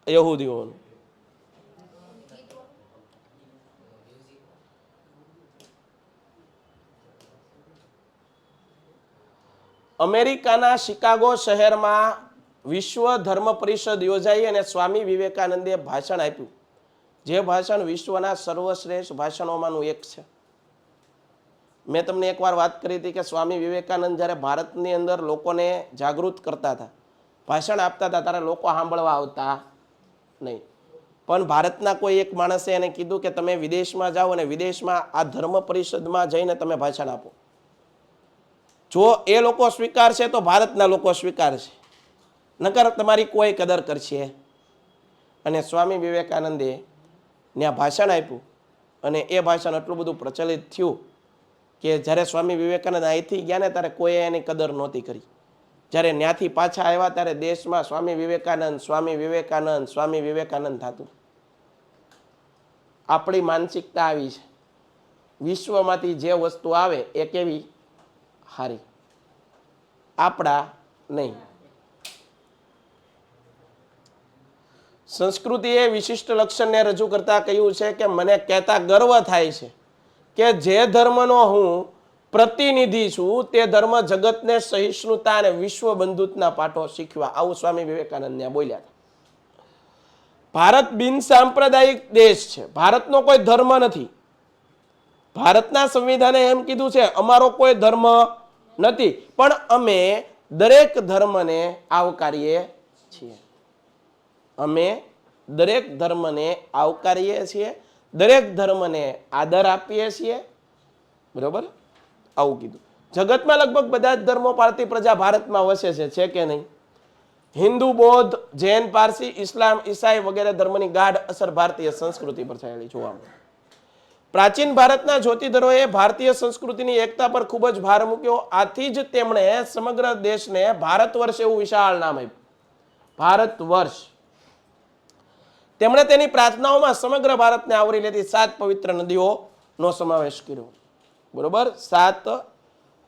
યહૂદીઓનું, અમેરિકાના શિકાગો શહેરમાં વિશ્વ ધર્મ પરિષદ યોજાઈ અને સ્વામી વિવેકાનંદે ભાષણ આપ્યું, જે ભાષણ વિશ્વના સર્વશ્રેષ્ઠ ભાષણોમાંનું એક છે. મેં તમને એકવાર વાત કરી હતી કે સ્વામી વિવેકાનંદ જ્યારે ભારતની અંદર લોકોને જાગૃત કરતા હતા, ભાષણ આપતા હતા, ત્યારે લોકો સાંભળવા આવતા નહીં. પણ ભારતના કોઈ એક માણસે એને કીધું કે તમે વિદેશમાં જાઓ અને વિદેશમાં આ ધર્મ પરિષદમાં જઈને તમે ભાષણ આપો. જો એ લોકો સ્વીકારશે તો ભારતના લોકો સ્વીકારશે, નકર તમારી કોઈ કદર કરશે. અને સ્વામી વિવેકાનંદે ત્યાં ભાષણ આપ્યું અને એ ભાષણ એટલું બધું પ્રચલિત થયું કે જ્યારે સ્વામી વિવેકાનંદ અહીંથી ગયા ને ત્યારે કોઈએ એની કદર નહોતી કરી. જ્યારે ત્યાંથી પાછા આવ્યા ત્યારે દેશમાં સ્વામી વિવેકાનંદ સ્વામી વિવેકાનંદ સ્વામી વિવેકાનંદ થતું. આપણી માનસિકતા આવી છે, વિશ્વમાંથી જે વસ્તુ આવે એ કેવી સારી, આપણા નહીં. સંસ્કૃતિએ વિશિષ્ટ લક્ષણને રજૂ કરતા કહ્યું છે કે મને કહેતા ગર્વ થાય છે કે જે ધર્મનો હું પ્રતિનિધિ છું તે ધર્મ જગતને સહિષ્ણુતા અને વિશ્વ બંધુત્વના પાઠો શીખવા. આવું સ્વામી વિવેકાનંદ બોલ્યા હતા. ભારત બિન સાંપ્રદાયિક દેશ છે, ભારતનો કોઈ ધર્મ નથી. ભારતના સંવિધાને એમ કીધું છે અમારો કોઈ ધર્મ નથી, પણ અમે દરેક ધર્મને આવકારીએ છીએ. અમે દરેક ધર્મને આવકારીએ છીએ, દરેક ધર્મને આદર આપીએ છીએ. બરોબર, આવું કીધું. જગતમાં લગભગ બધા જ ધર્મો પાળતી પ્રજા ભારતમાં વસે છે કે નહીં? હિન્દુ, બૌદ્ધ, જૈન, પારસી, ઇસ્લામ, ઈસાઈ વગેરે ધર્મની ગાઢ અસર ભારતીય સંસ્કૃતિ પર થયેલી જોવા મળે. પ્રાચીન ભારતના જ્યોતિધરોએ ભારતીય સંસ્કૃતિની એકતા પર ખૂબ જ ભાર મૂક્યો. આથી જ તેમણે સમગ્ર દેશને ભારત વર્ષ એવું વિશાળ નામ આપ્યું, ભારત વર્ષ. તેમણે તેની પ્રાર્થનાઓમાં સમગ્ર ભારતને આવરી લેતી 7 પવિત્ર નદીઓનો સમાવેશ કર્યો. બરોબર, 7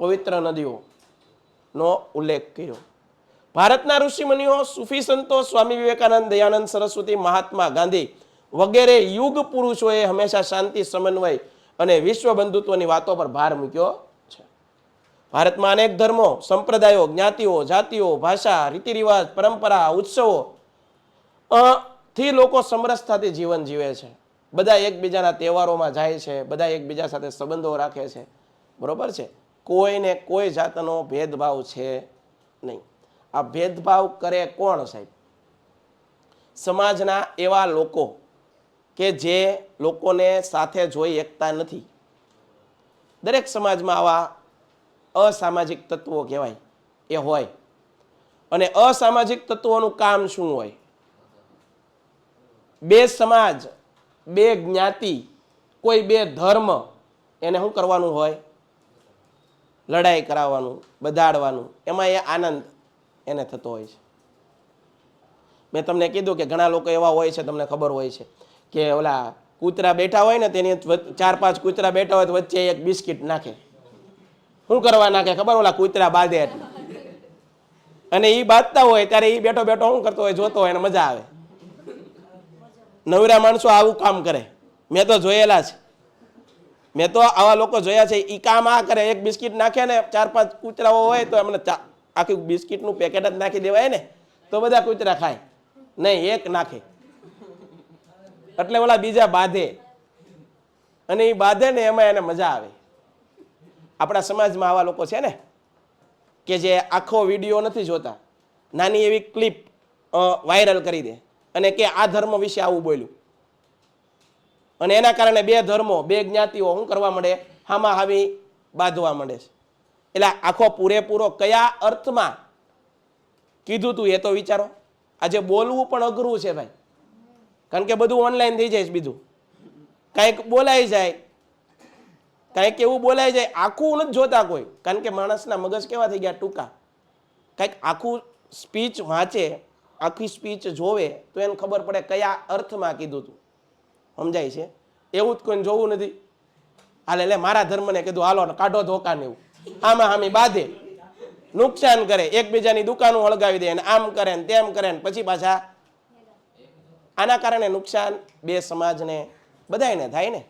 પવિત્ર નદીઓનો ઉલ્લેખ કર્યો. ભારતના ઋષિમુનિઓ, સૂફી સંતો, સ્વામી વિવેકાનંદ, દયાનંદ સરસ્વતી, મહાત્મા ગાંધી વગેરે યુગ પુરુષોએ હંમેશા શાંતિ, સમન્વય અને વિશ્વ બંધુત્વની વાતો પર ભાર મૂક્યો છે. ભારતમાં અનેક ધર્મો, સંપ્રદાયો, જ્ઞાતિઓ, જાતિઓ, ભાષા, રીતિ રિવાજ, પરંપરા, ઉત્સવો થી લોકો સમરસતાથી જીવન જીવે છે. બધા એકબીજાના તહેવારોમાં જાય છે, બધા એકબીજા સાથે સંબંધો રાખે છે. બરોબર છે, કોઈને કોઈ જાતનો ભેદભાવ છે નહીં. આ ભેદભાવ કરે કોણ સાહેબ? સમાજના એવા લોકો કે જે લોકોને સાથે જોઈ એકતા નથી. દરેક સમાજમાં આવા અસામાજિક તત્વો કહેવાય એ હોય. અને અસામાજિક તત્વોનું કામ શું હોય? બે સમાજ, બે જ્ઞાતિ, કોઈ બે ધર્મ, એને શું કરવાનું હોય? લડાઈ કરાવવાનું, બધાડવાનું. એમાં એ આનંદ એને થતો હોય છે. મેં તમને કીધું કે ઘણા લોકો એવા હોય છે, તમને ખબર હોય છે કે ઓલા કૂતરા બેઠા હોય ને તેની 4-5 કૂતરા બેઠા હોય તો વચ્ચે એક બિસ્કિટ નાખે. શું કરવા નાખે ખબર? ઓલા કૂતરા બાંધે એટલે. અને એ બાંધતા હોય ત્યારે એ બેઠો બેઠો શું કરતો હોય જોતો હોય, એને મજા આવે. નવરા માણસો આવું કામ કરે, મેં તો જોયેલા છે. મેં તો આવા લોકો જોયા છે. એ કામ આ કરે, એક બિસ્કિટ નાખે ને 4-5 કૂતરાઓ હોય તો એમને આખી બિસ્કિટનું પેકેટ જ નાખી દેવાય ને તો બધા કૂતરા ખાય. નહીં, એક નાખે એટલે ઓલા બીજા બાંધે, અને એ બાંધે ને એમાં એને મજા આવે. આપણા સમાજમાં આવા લોકો છે ને કે જે આખો વિડીયો નથી જોતા, નાની એવી ક્લિપ વાયરલ કરી દે અને કે આ ધર્મ વિશે આવું બોલ્યું, અને એના કારણે બે ધર્મો, બે જ્ઞાતિઓ શું કરવા માંડે? હામા હામી બાંધવા માંડે છે. એટલે આખો પૂરેપૂરો કયા અર્થમાં કીધું તું એ તો વિચારો. આજે બોલવું પણ અઘરું છે ભાઈ, કારણ કે બધું ઓનલાઈન થઈ જાય છે. બીજું કાંઈક બોલાઈ જાય, કાંઈક એવું બોલાઈ જાય, આખું નથી જોતા કોઈ, કારણ કે માણસના મગજ કેવા થઈ ગયા? ટૂંકા. કાંઈક આખું સ્પીચ વાંચે, આખી સ્પીચ જોવે તો એને ખબર પડે કયા અર્થમાં કીધું તું. સમજાય છે? એવું જ કોઈને જોવું નથી. હાલે લે મારા ધર્મને કીધું હાલો કાઢો ધોકા ને એવું આમાં હામી બાંધે, નુકસાન કરે, એકબીજાની દુકાનો હળગાવી દે, અને આમ કરે ને તેમ કરે ને પછી પાછા. આના કારણે નુકસાન બે સમાજને, બધાયને થાય ને.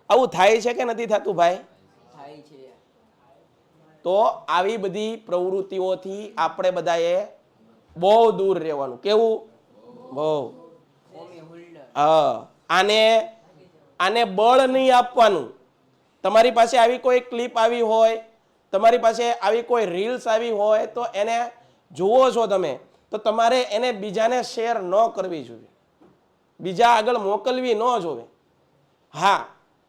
આવું થાય છે કે નથી થતું ભાઈ? તો તો આવી બધી પ્રવૃત્તિઓથી આપણે બધાએ બહુ દૂર રહેવાનું. કેવું? બહુ. હા, આને બળ નહીં આપવાનું. તમારી પાસે આવી કોઈ ક્લિપ આવી હોય, તમારી પાસે આવી કોઈ રીલ્સ આવી હોય તો એને જુઓ છો તમે, તો તમારે એને બીજાને શેર ન કરવી જોઈએ, બીજા આગળ મોકલવી ન જોવે. હા,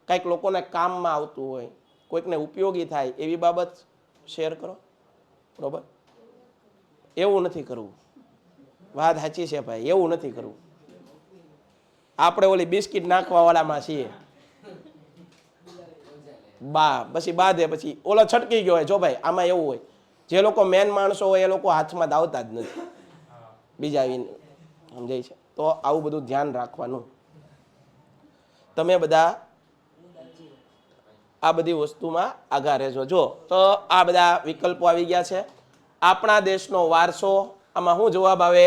કંઈક લોકોને કામમાં આવતું હોય, કોઈકને ઉપયોગી થાય એવી બાબત શેર કરો, બરોબર? એવું નથી કરવું. વાત સાચી છે ભાઈ, એવું નથી કરવું. આપણે ઓલી બિસ્કિટ નાખવા વાળામાં છીએ. પછી બાધે પછી ઓલો છટકી ગયો હોય. જો ભાઈ આમાં એવું હોય, જે લોકો મેન માણસો હોય એ લોકો હાથમાં દાવતા જ નથી, બીજા સમજાય છે. તો આવું બધું ધ્યાન રાખવાનું. તમે બધા આ બધી વસ્તુમાં આગા રહેજો. જો તો આ બધા વિકલ્પો આવી ગયા છે. આપણા દેશનો વારસો, આમાં શું જવાબ આવે?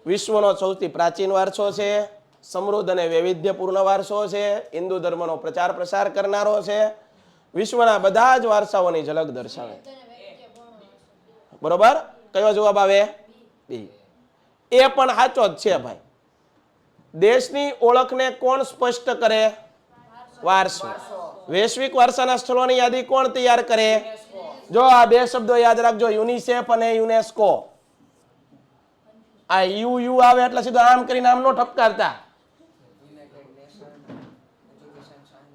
વિશ્વનો સૌથી પ્રાચીન વારસો છે, સમૃદ્ધ અને વૈવિધ્યપૂર્ણ વારસો છે, હિન્દુ ધર્મનો પ્રચાર પ્રસાર કરનારો છે, વિશ્વના બધા જ વારસાઓની ઝલક દર્શાવે. બરોબર? કયો જવાબ આવે? બી. એ પણ સાચો જ છે ભાઈ. દેશની ઓળખને કોણ સ્પષ્ટ કરે? વારસો. વૈશ્વિક વારસાના સ્થળોની યાદી કોણ તૈયાર કરે? જો આ બે શબ્દો યાદ રાખજો, યુનિસેફ અને યુનેસ્કો. આ યુ આવે એટલે સીધો આમ કરીને આમ નો ઠપકારતા.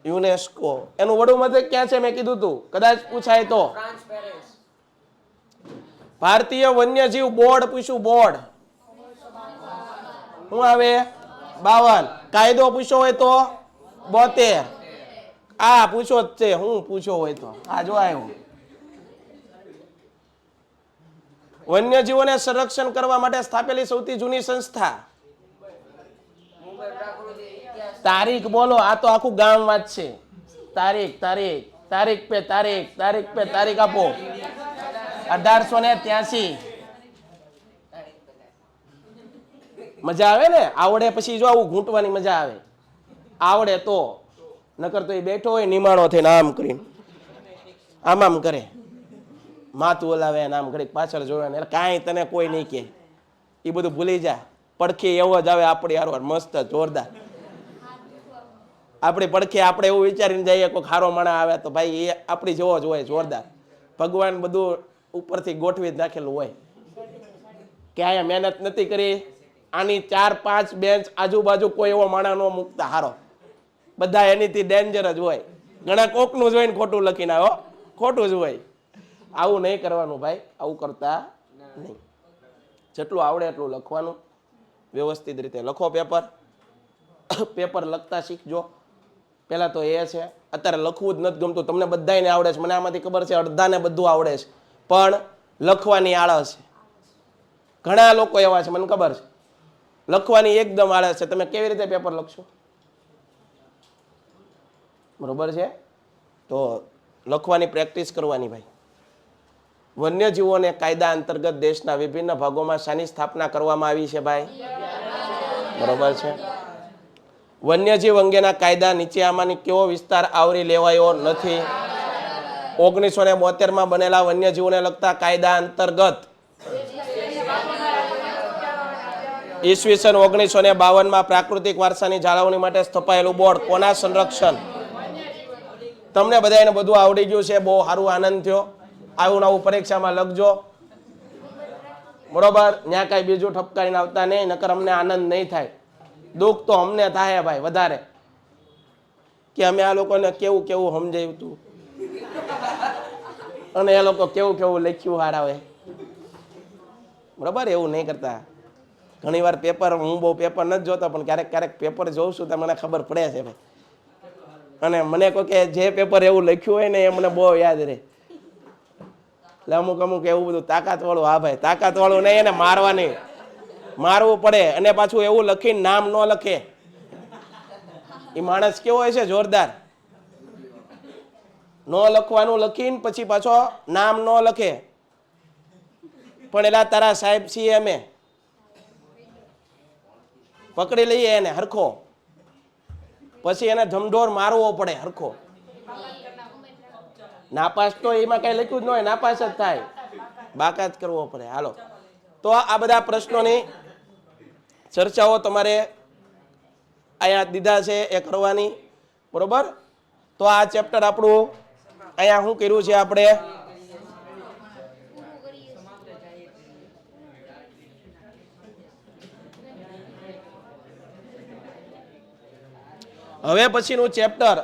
યુનેસ્કો એનું વડું મથક ક્યાં છે? મેં કીધું તું, કદાચ પૂછાય તો. ભારતીય વન્યજીવ બોર્ડ પૂછ્યું, બોર્ડ શું આવે? 52. કાયદો પૂછ્યો હોય તો 72. આ પૂછો જ છે, હું પૂછો હોય તો આ જો આવ્યો. વન્યજીવોને સંરક્ષણ કરવા માટે સ્થાપેલી સૌથી જૂની સંસ્થા. તારીખ બોલો, આ તો આખું ગામ વાત છે. તારીખ તારીખ તારીખ પે તારીખ, તારીખ પે તારીખ આપો. 1883. મજા આવે ને? આવડે પછી જો આવું ઘૂંટવાની મજા આવે. આવડે તો, નકર તો એ બેઠો હોય નિમાણો થઈને આમ કરીને આમ આમ કરે, માથું હલાવે, આમ ઘડીક પાછળ જોવે ને, કાંઈ તને કોઈ નહીં કે. એ બધું ભૂલી જા. પડખે એવો જ આવે આપણી હારવાર, મસ્ત જોરદાર. આપણી પડખે આપણે એવું વિચારીને જઈએ કોઈ ખારો માણા આવે તો ભાઈ એ આપણી જેવો જ હોય, જોરદાર. ભગવાન બધું ઉપરથી ગોઠવી જ નાખેલું હોય કે અહીંયા મહેનત નથી કરી. આની 4-5 બેન્ચ આજુબાજુ કોઈ એવો માણા ન મૂકતા હારો. બધા એનીથી ડેન્જર જ હોય. ઘણા કોકનું જોઈને ખોટું લખીને આવ્યો, ખોટું જ હોય. આવું નહીં કરવાનું ભાઈ, આવું કરતા નહીં. જેટલું આવડે એટલું લખવાનું, વ્યવસ્થિત રીતે લખો પેપર. પેપર લખતા શીખજો. પહેલાં તો એ છે, અત્યારે લખવું જ નથી ગમતું. તમને બધાને આવડે છે, મને આમાંથી ખબર છે અડધાને બધું આવડે છે, પણ લખવાની આળસ છે. ઘણા લોકો એવા છે, મને ખબર છે, લખવાની એકદમ આળસ છે. તમે કેવી રીતે પેપર લખશો? બરોબર છે? તો લખવાની પ્રેક્ટિસ કરવાની ભાઈ. વન્યજીવોને કાયદા અંતર્ગત દેશના વિભિન્ન ભાગોમાં શાની સ્થાપના કરવામાં આવી છે ભાઈ? બરોબર છે. વન્યજીવ અંગેના કાયદા નીચે આમાંની કેવો વિસ્તાર આવરી લેવાયો નથી? 1972 બનેલા વન્યજીવોને લગતા કાયદા અંતર્ગત ઈસવીસન 1952 પ્રાકૃતિક વારસાની જાળવણી માટે સ્થપાયેલું બોર્ડ. કોના સંરક્ષણ? તમને બધાને બધું આવડી ગયું છે, બહુ સારું, આનંદ થયો. આવું નવું પરીક્ષામાં લખજો, બરોબર? ત્યાં કાંઈ બીજું ઠપકારીને આવતા નહીં, નકર અમને આનંદ નહીં થાય. દુઃખ તો અમને થાય ભાઈ વધારે, કે અમે આ લોકોને કેવું કેવું સમજાવ્યું હતું અને એ લોકો કેવું કેવું લખ્યું હારાવે. બરોબર? એવું નહીં કરતા. ઘણી વાર પેપર, હું બહુ પેપર નથી જોતો, પણ ક્યારેક ક્યારેક પેપર જોઉં છું તો મને ખબર પડે છે ભાઈ. અને મને કોઈ કે જે પેપર એવું લખ્યું હોય ને એ મને બહુ યાદ રહે. એટલે અમુક અમુક એવું બધું તાકાતવાળું, હા ભાઈ તાકાતવાળું નહીં, એને મારવાની, મારવું પડે. અને પાછું એવું લખીને નામ ન લખે. એ માણસ કેવો હોય છે? જોરદાર. ન લખવાનું લખીને પછી પાછો નામ ન લખે. પણ એલા તારા સાહેબ છીએ અમે, પકડી લઈએ એને હરખો, પછી એને ધમઢોર મારવો પડે હરખો. નાપાસ તો એમાં કઈ લખ્યું જ ન હોય, નાપાસ જ થાય, બાકાત કરવો પડે. હાલો, તો આ બધા પ્રશ્નોની ચર્ચાઓ તમારે અહીંયા દીધા છે એ કરવાની, બરોબર. તો આ ચેપ્ટર આપણું અહીંયા શું કર્યું છે આપણે, હવે પછીનું ચેપ્ટર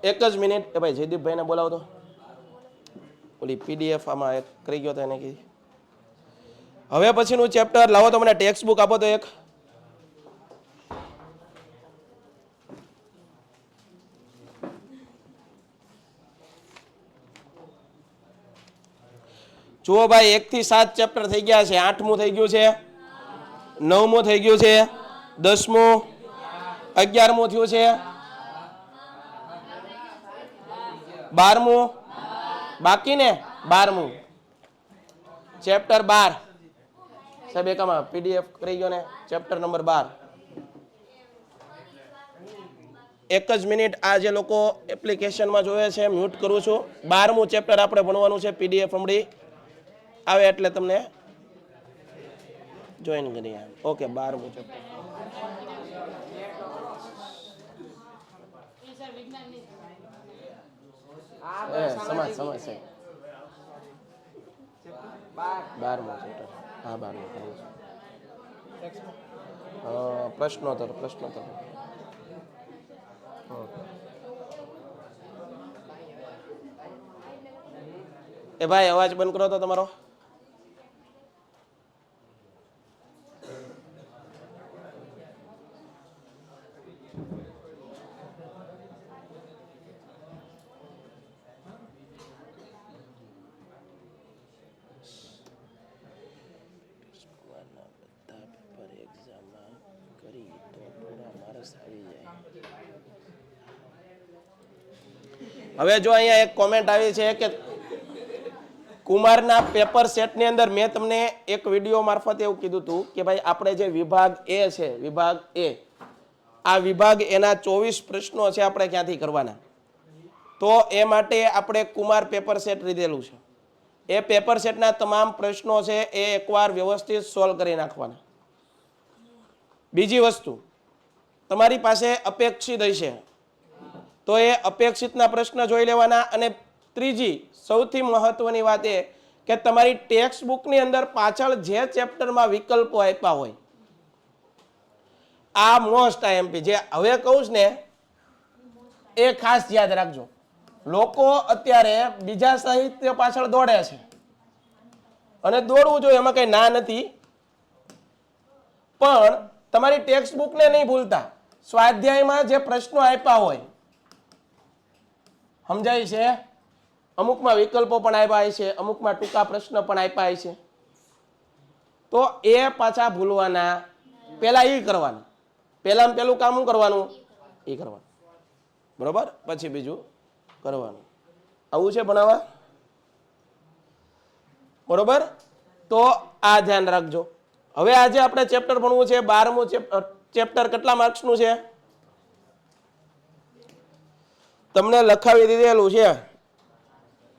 એક જ મિનિટ એ ભાઈ જયદીપભાઈને બોલાવો તો, ઓલી પીડીએફ આમાં એક કરી ગયો તો એને કીધી. હવે પછીનું ચેપ્ટર લાવો તો મને ટેક્સ્ટ બુક આપો તો એક. જુઓ ભાઈ 1 થી 7 ચેપ્ટર થઈ ગયા છે, 8મું થઈ ગયું છે, 9મું થઈ ગયું છે, 10મું, 11મું થયું છે, 12મું બાકી ને 12મું ચેપ્ટર 12 સાહેબ એકામાં પીડીએફ કરી ગયો ને ચેપ્ટર નંબર 12. એક જ મિનિટ, આ જે લોકો એપ્લિકેશનમાં જોવે છે મ્યુટ કરું છું. 12મું ચેપ્ટર આપણે ભણવાનું છે, પીડીએફ હમણાં આવે એટલે તમને જોઈન કરીએ. ઓકે, 12મું ચેપ્ટર. સમાજ છે 12મું ચેપ્ટર. હા 12મું પ્રશ્નોત્તર. એ ભાઈ અવાજ બંધ કરો તો તમારો. હવે જો અહીંયા એક કોમેન્ટ આવી છે કે કુમારના પેપર સેટની અંદર મેં તમને એક વિડીયો મારફતે એવું કીધું હતું કે ભાઈ આપણે જે વિભાગ એ છે, વિભાગ એ, આ વિભાગ એના 24 પ્રશ્નો છે, આપણે ક્યાંથી કરવાના. તો એ માટે આપણે કુમાર પેપર સેટ લીધેલું છે. એ પેપર સેટના તમામ પ્રશ્નો છે એ એકવાર વ્યવસ્થિત સોલ્વ કરી નાખવાના. બીજી વસ્તુ, તમારી પાસે અપેક્ષિત હશે તો એ અપેક્ષિતના પ્રશ્ન જોઈ લેવાના. અને ત્રીજી સૌથી મહત્વની વાત એ કે તમારી ટેક્સ્ટ બુકની અંદર પાછળ જે ચેપ્ટરમાં વિકલ્પો આપ્યા હોય, આ મોસ્ટ આઈએમપી જે હવે કહું છું ને એ ખાસ યાદ રાખજો. લોકો અત્યારે બીજા સાહિત્ય પાછળ દોડે છે અને દોડવું જોઈએ, એમાં કઈ ના નથી, પણ તમારી ટેક્સ્ટ બુકને નહીં ભૂલતા. સ્વાધ્યાયમાં જે પ્રશ્નો આપ્યા હોય, સમજાય છે, અમુકમાં વિકલ્પો પણ આપ્યા છે, અમુકમાં ટૂંકા પ્રશ્ન પણ આપ્યા છે, તો એ પાછા ભૂલવાના. પહેલા એ કરવાનું, પહેલું કામ શું કરવાનું, એ કરવાનું, બરોબર, પછી બીજું કરવાનું. આવું છે ભણાવવા, બરોબર. તો આ ધ્યાન રાખજો. હવે આજે આપણે ચેપ્ટર ભણવું છે 12મું ચેપ્ટર. કેટલા માર્ક્સનું છે તમને લખાવી દીધેલું છે.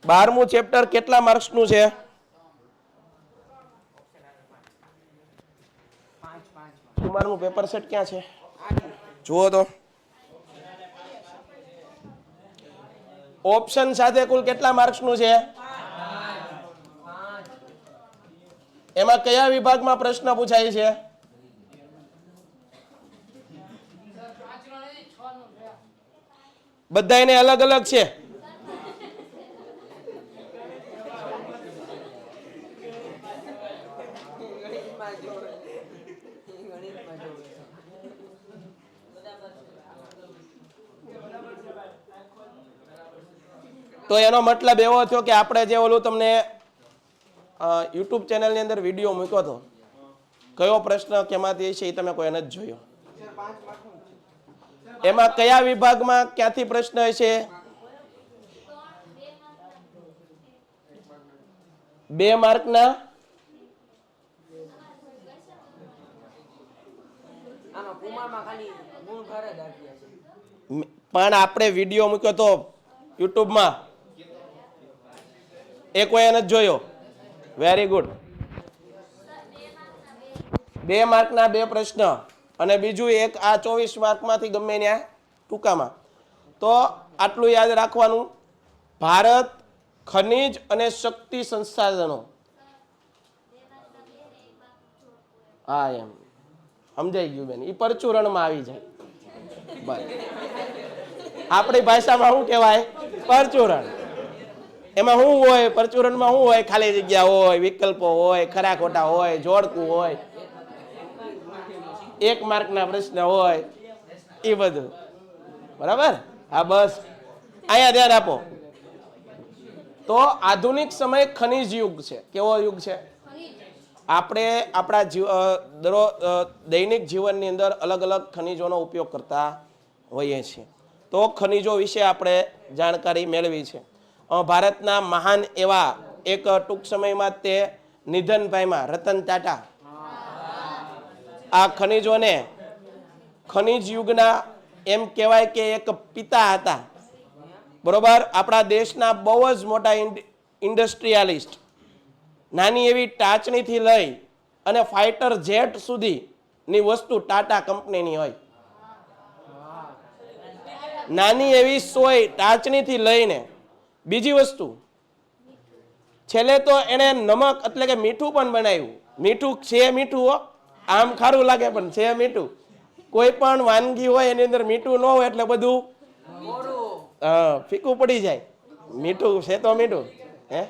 12મું ચેપ્ટર કેટલા માર્ક્સનું છે? 12મું પેપર સેટ ક્યાં છે જુઓ તો. ઓપ્શન સાથે કુલ કેટલા માર્ક્સનું છે? એમાં કયા વિભાગમાં પ્રશ્ન પૂછાય છે? બધાયને અલગ અલગ છે. તો એનો મતલબ એવો થયો કે આપણે જે ઓલું તમને યુટ્યુબ ચેનલની અંદર વિડીયો મૂક્યો હતો, કયો પ્રશ્ન કેમાંથી છે એ તમે કોઈ નથી જોયો. એમાં કયા વિભાગમાં ક્યાંથી પ્રશ્ન છે? 2 માર્કના પણ આપણે વિડીયો મૂક્યો તો યુટ્યુબમાં એ કોઈ નથી જોયો? Very good. 2 માર્કના 2 પ્રશ્ન અને બીજું એક આ 24 માર્કમાંથી ગમે ત્યાં ટૂંકામાં. તો આટલું યાદ રાખવાનું. ભારત ખનિજ અને શક્તિ સંસાધનો. હા એમ સમજાઈ ગયું બેન. એ પરચુરણમાં આવી જાય. બસ આપણી ભાષામાં શું કહેવાય? પરચુરણ. એમાં શું હોય? પરચુરણમાં શું હોય? ખાલી જગ્યા હોય, વિકલ્પો હોય, ખરા ખોટા હોય, જોડકું હોય, 1 માર્કના પ્રશ્ન હોય, એ બધું. બરાબર? હા બસ અહીંયા ધ્યાન આપો. તો આધુનિક સમય ખનિજ યુગ છે. કેવો યુગ છે? આપણે આપણા દૈનિક જીવનની અંદર અલગ અલગ ખનિજોનો ઉપયોગ કરતા હોઈએ છીએ. તો ખનિજો વિશે આપણે જાણકારી મેળવી છે. ભારતના મહાન એવા એક ટૂંક સમયમાં તે નિધન પામ્યા રતન ટાટા. આ ખનિજોને ખનિજ યુગના એમ કહેવાય કે એક પિતા હતા. બરોબર? આપણા દેશના બહુ જ મોટા ઇન્ડસ્ટ્રીયાલિસ્ટ. નાની એવી ટાચણીથી લઈ અને ફાઇટર જેટ સુધીની વસ્તુ ટાટા કંપનીની હોય. નાની એવી સોય ટાચણીથી લઈને બીજી વસ્તુ છેલ્લે તો એને નમક એટલે કે મીઠું પણ બનાવ્યું. મીઠું છે મીઠું હો, આમ ખારું લાગે પણ છે મીઠું. કોઈ પણ વાનગી હોય એની અંદર મીઠું ન હોય એટલે બધું ફીકું પડી જાય. મીઠું છે તો મીઠું હે.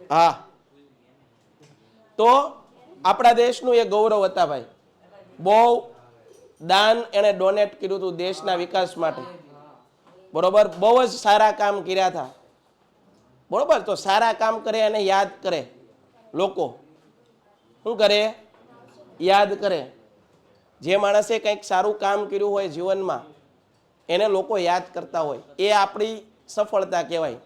હા તો આપણા દેશનું એ ગૌરવ હતા ભાઈ. બહુ દાન એને ડોનેટ કર્યું હતું દેશના વિકાસ માટે. બરોબર? બહુ જ સારા કામ કર્યા હતા. બરોબર? તો સારા કામ કરે અને યાદ કરે લોકો. શું કરે? યાદ કરે. જે માણસે કંઈક સારું કામ કર્યું હોય જીવનમાં એને લોકો યાદ કરતા હોય. એ આપણી સફળતા કહેવાય.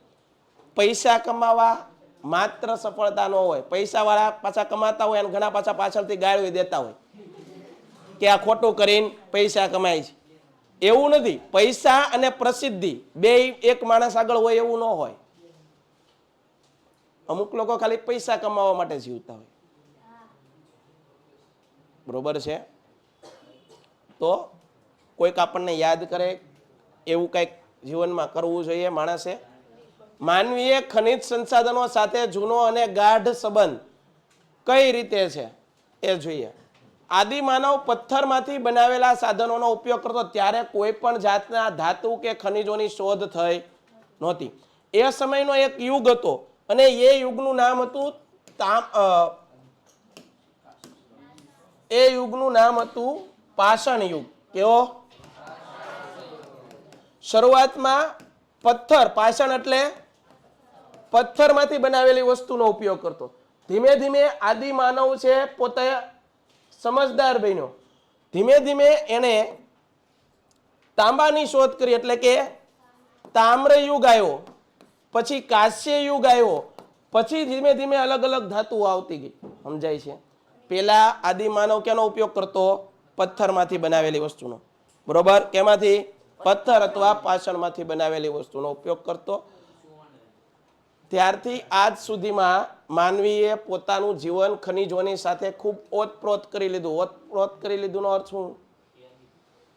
પૈસા કમાવા માત્ર સફળતા ન હોય. પૈસાવાળા પાછા કમાતા હોય અને ઘણા પાછા પાછળથી ગાળવી દેતા હોય કે આ ખોટું કરીને પૈસા કમાય છે. એવું નથી. પૈસા અને પ્રસિદ્ધિ બે એક માણસ આગળ હોય એવું ન હોય. અમુક લોકો ખાલી પૈસા કમાવા માટે જીવતા હોય. બરોબર છે? તો કોઈક આપણને યાદ કરે એવું કંઈક જીવનમાં કરવું જોઈએ માણસે. માનવીય ખનિજ સંસાધનો સાથે જૂનો અને ગાઢ સંબંધ કઈ રીતે છે એ જોઈએ. આદિમાનવ પથ્થરમાંથી બનાવેલા સાધનોનો ઉપયોગ કરતો ત્યારે કોઈ પણ જાતના ધાતુ કે ખનિજોની શોધ થઈ નહોતી. એ સમયનો એક યુગ હતો અને એ યુગનું નામ હતું પાષાણ યુગ. કેવો? શરૂઆતમાં પથ્થર, પાષાણ એટલે પથ્થરમાંથી બનાવેલી વસ્તુનો ઉપયોગ કરતો. ધીમે ધીમે આદિમાનવ છે પોતે સમજદાર બન્યો. ધીમે ધીમે એને તાંબાની શોધ કરી એટલે કે તામ્ર યુગ આવ્યો, પછી કાંસ્ય યુગ આવ્યો, પછી ધીમે ધીમે અલગ અલગ ધાતુઓ આવતી ગઈ. સમજાય છે? પેલા આદિમાનવ કેનો ઉપયોગ કરતો? પથ્થરમાંથી બનાવેલી વસ્તુનો. બરોબર? કેમાંથી? પથ્થર અથવા પાષાણમાંથી બનાવેલી વસ્તુનો ઉપયોગ કરતો. ત્યારથી આજ સુધીમાં માનવીએ પોતાનું જીવન ખનિજોની સાથે ખૂબ ઓતપ્રોત કરી લીધું. ઓતપ્રોત કરી લીધુંનો અર્થ શું?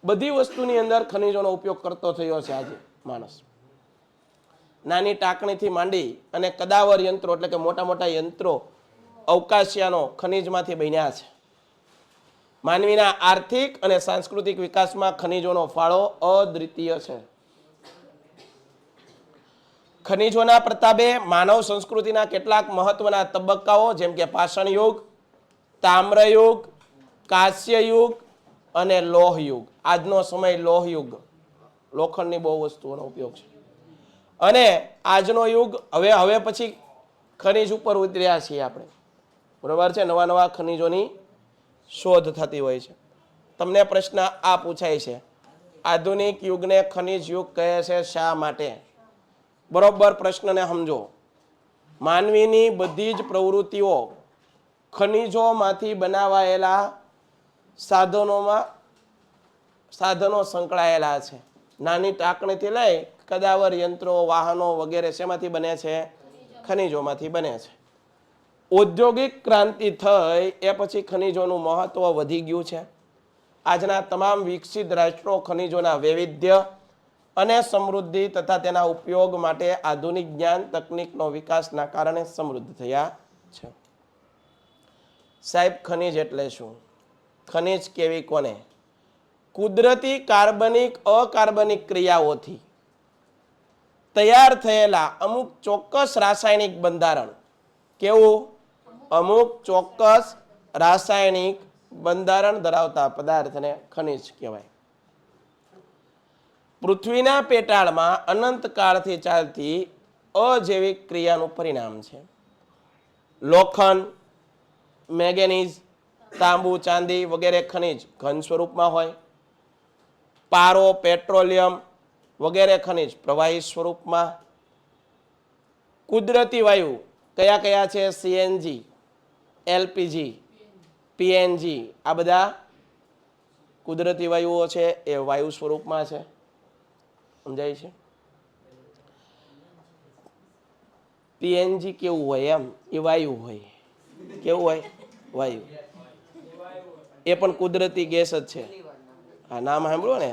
બધી વસ્તુની અંદર ખનિજોનો ઉપયોગ કરતો થયો છે આજે માણસ. નાની ટાંકણીથી માંડી અને કદાવર યંત્રો એટલે કે મોટા મોટા યંત્રો અવકાશયાનો ખનિજમાંથી બન્યા છે. માનવીના આર્થિક અને સાંસ્કૃતિક વિકાસમાં ખનિજોનો ફાળો અદ્વિતીય છે. ખનિજોના પ્રતાપે માનવ સંસ્કૃતિના કેટલાક મહત્વના તબક્કાઓ જેમ કે પાષાણ યુગ, તામ્ર યુગ, કાંસ્ય યુગ અને લોહ યુગ. આજનો સમય લોહ યુગ, લોખંડની બહુ વસ્તુઓનો ઉપયોગ છે. અને આજનો યુગ હવે પછી ખનિજ ઉપર ઉતર્યા છીએ આપણે. બરોબર છે? નવા નવા ખનિજોની શોધ થતી હોય છે. તમને પ્રશ્ન આ પૂછાય છે, આધુનિક યુગને ખનિજ યુગ કહે છે શા માટે? બરોબર પ્રશ્નને સમજો. માનવીની બધી જ પ્રવૃત્તિઓ ખનિજોમાંથી બનાવાયેલા સાધનો સંકળાયેલા છે. નાની ટાંકણીથી લઈ કદાવર યંત્રો વાહનો વગેરે શેમાંથી બને છે? ખનિજોમાંથી બને છે. ઔદ્યોગિક ક્રાંતિ થઈ એ પછી ખનિજોનું મહત્વ વધી ગયું છે. આજના તમામ વિકસિત રાષ્ટ્રો ખનિજોના વૈવિધ્ય અને સમૃદ્ધિ તથા તેના ઉપયોગ માટે આધુનિક જ્ઞાન તકનીકનો વિકાસના કારણે સમૃદ્ધ થયા છે. સાહેબ, ખનિજ એટલે શું? ખનિજ કેવી કોને? કુદરતી કાર્બનિક અકાર્બનિક ક્રિયાઓથી તૈયાર થયેલા અમુક ચોક્કસ રાસાયણિક બંધારણ. કેવું? અમુક ચોક્કસ રાસાયણિક બંધારણ ધરાવતા પદાર્થને ખનિજ કહેવાય. પૃથ્વીના પેટાળમાં અનંતકાળથી ચાલતી અજૈવિક ક્રિયાનું પરિણામ છે. લોખંડ, મેંગેનીઝ, તાંબુ, ચાંદી વગેરે ખનિજ ઘન સ્વરૂપમાં હોય. પારો, પેટ્રોલિયમ વગેરે ખનિજ પ્રવાહી સ્વરૂપમાં. કુદરતી વાયુ કયા કયા છે? સીએનજી, એલપીજી, પીએનજી, આ બધા કુદરતી વાયુઓ છે, એ વાયુ સ્વરૂપમાં છે. સમજાય છે? પીએનજી કેવું હોય? એમ, એ વાયુ હોય. કેવું હોય? વાયુ. એ પણ કુદરતી ગેસ જ છે. આ નામ સાંભળ્યું ને,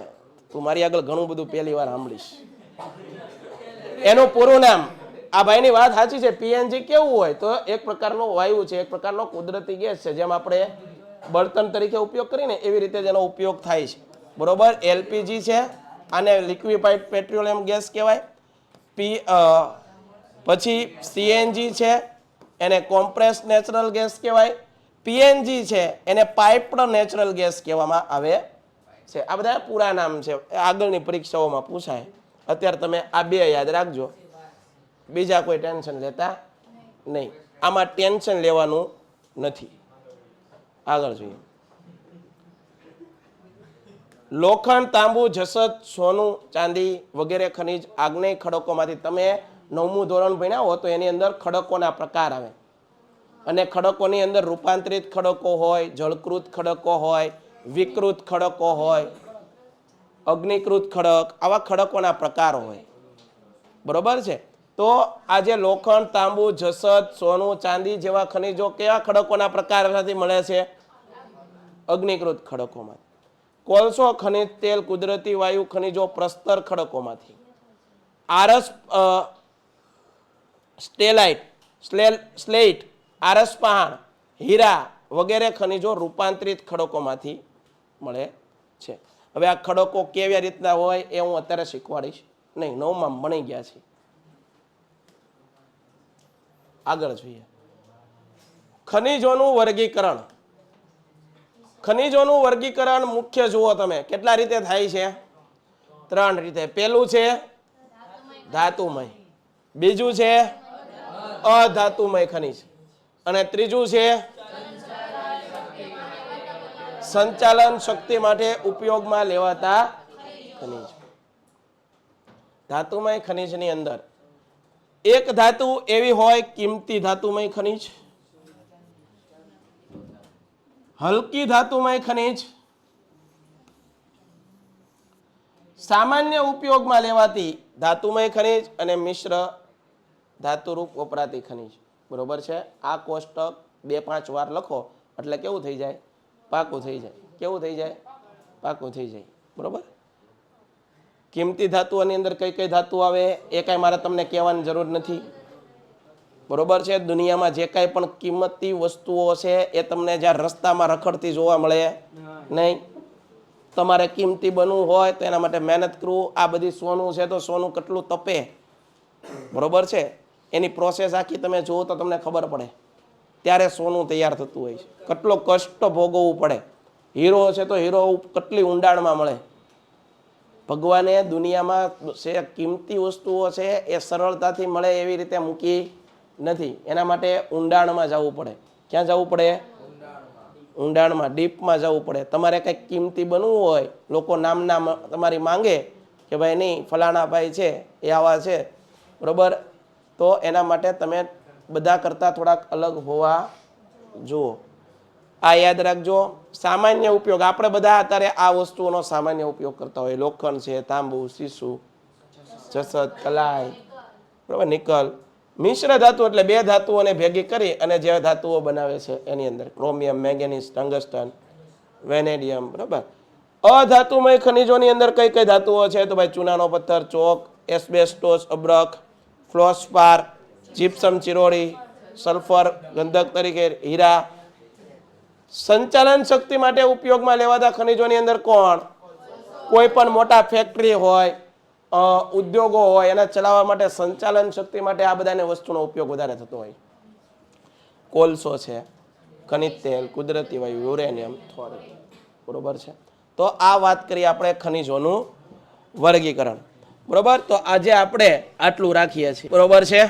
તું મારી આગળ ઘણું બધું પહેલી વાર સાંભળીશ. એનું પૂરું નામ, આ ભાઈની વાત સાચી છે. પીએનજી કેવું હોય? તો એક પ્રકારનો વાયુ છે, એક પ્રકારનો કુદરતી ગેસ છે. જેમ આપણે બળતણ તરીકે ઉપયોગ કરીને એવી રીતે જેનો ઉપયોગ થાય છે. બરોબર? એલપીજી છે, આને લિક્વિફાઈડ પેટ્રોલિયમ ગેસ કહેવાય. પછી સીએનજી છે, એને કોમ્પ્રેસ નેચરલ ગેસ કહેવાય. પીએનજી છે, એને પાઇપ્ડ નેચરલ ગેસ કહેવામાં આવે છે. આ બધા પૂરા નામ છે, આગળની પરીક્ષાઓમાં પૂછાય. અત્યારે તમે આ બે યાદ રાખજો, બીજા કોઈ ટેન્શન લેતા નહીં. આમાં ટેન્શન લેવાનું નથી. આગળ જોઈએ. લોખંડ, તાંબુ, જસત, સોનું, ચાંદી વગેરે ખનિજ આગ્નેય ખડકોમાંથી, તમે 9મું ધોરણ ભણ્યા હો તો એની અંદર ખડકોના પ્રકાર આવે. અને ખડકોની અંદર રૂપાંતરિત ખડકો હોય, જળકૃત ખડકો હોય, વિકૃત ખડકો હોય, અગ્નિકૃત ખડક, આવા ખડકોના પ્રકાર હોય. બરોબર છે? તો આજે લોખંડ, તાંબુ, જસત, સોનું, ચાંદી જેવા ખનિજો કેવા ખડકોના પ્રકારમાંથી મળે છે? અગ્નિકૃત ખડકોમાંથી. કોલસો, ખનિજ તેલ, કુદરતી વાયુ, ખનિજો પ્રસ્તર ખડકોમાંથી. આરસ, સ્ટેલાઇટ, સ્લેટ, આરસ પહાણ, હીરા વગેરે ખનિજો રૂપાંતરિત ખડકોમાંથી મળે છે. હવે આ ખડકો કેવી રીતના હોય એ હું અત્યારે શીખવાડીશ નહીં, 9માં ભણી ગયા છે. આગળ જોઈએ. ખનિજોનું વર્ગીકરણ. ખનિજોનું વર્ગીકરણ મુખ્ય જુઓ તમે કેટલા રીતે થાય છે? 3 રીતે. પહેલું છે ધાતુમય, બીજું છે અધાતુમય ખનિજ, અને ત્રીજું છે સંચાલન શક્તિ માટે ઉપયોગમાં લેવાતા ખનિજ. ધાતુમય ખનિજની અંદર એક ધાતુ એવી હોય કિંમતી ધાતુમય ખનિજ, હલકી ધાતુમય ખનિજ, સામાન્ય ઉપયોગમાં લેવાતી ધાતુમય ખનિજ અને મિશ્ર ધાતુરૂપ વપરાતી ખનિજ. બરોબર છે? આ કોષ્ટક 2-5 વાર લખો એટલે કેવું થઈ જાય? પાકું થઈ જાય. કેવું થઈ જાય? પાકું થઈ જાય. બરોબર? કિંમતી ધાતુઓની અંદર કઈ કઈ ધાતુ આવે એ કાંઈ મારે તમને કહેવાની જરૂર નથી. બરોબર છે? દુનિયામાં જે કાંઈ પણ કિંમતી વસ્તુઓ છે એ તમને જ્યારે રસ્તામાં રખડતી જોવા મળે નહીં. તમારે કિંમતી બનવું હોય તો એના માટે મહેનત કરવું. આ બધી સોનું છે તો સોનું કેટલું તપે. બરોબર છે? એની પ્રોસેસ આખી તમે જુઓ તો તમને ખબર પડે. ત્યારે સોનું તૈયાર થતું હોય છે. કેટલો કષ્ટ ભોગવવું પડે. હીરો છે તો હીરો કેટલી ઊંડાણમાં મળે. ભગવાને દુનિયામાં છે કિંમતી વસ્તુઓ છે એ સરળતાથી મળે એવી રીતે મૂકી નથી. એના માટે ઊંડાણમાં જવું પડે. ક્યાં જવું પડે? ઊંડાણમાં, ડીપમાં જવું પડે. તમારે કંઈક કિંમતી બનવું હોય, લોકો નામના તમારી માંગે કે ભાઈ નહીં ફલાણા ભાઈ છે એ આવા છે, બરોબર, તો એના માટે તમે બધા કરતાં થોડાક અલગ હોવા જુઓ. આ યાદ રાખજો. સામાન્ય ઉપયોગ આપણે બધા અત્યારે આ વસ્તુઓનો સામાન્ય ઉપયોગ કરતા હોય. લોખંડ છે, તાંબુ, સીસુ, જસત, કલાઈ, બરાબર, નિકલ. મિશ્ર ધાતુ એટલે બે ધાતુઓને ભેગી કરી અને જે ધાતુઓ બનાવે છે એની અંદર ક્રોમિયમ, મેંગેનીઝ, ટંગસ્ટન, વેનેડિયમ, બરાબર. અધાતુમય ખનિજોની અંદર કઈ કઈ ધાતુઓ છે તો ભાઈ ચૂનાનો પથ્થર, ચોક, એસ્બેસ્ટોસ, અબ્રક, ફ્લોસ્પાર, જીપ્સમ, ચિરોડી, સલ્ફર, ગંધક તરીકે હીરા. સંચાલન શક્તિ માટે ઉપયોગમાં લેવાતા ખનિજોની અંદર કોણ? કોઈ પણ મોટા ફેક્ટરી હોય, ઉદ્યોગો હોય, એને ચલાવવા માટે સંચાલન શક્તિ માટે આ બધાને વસ્તુનો ઉપયોગ વધારે થતો હોય. કોલસો છે, ખનિજ તેલ, કુદરતી વાયુ, યુરેનિયમ, થોરિક. બરોબર છે. તો આ વાત કરીએ આપણે ખનિજોનું વર્ગીકરણ. બરોબર. તો આજે આપણે આટલું રાખીએ છીએ. બરોબર છે.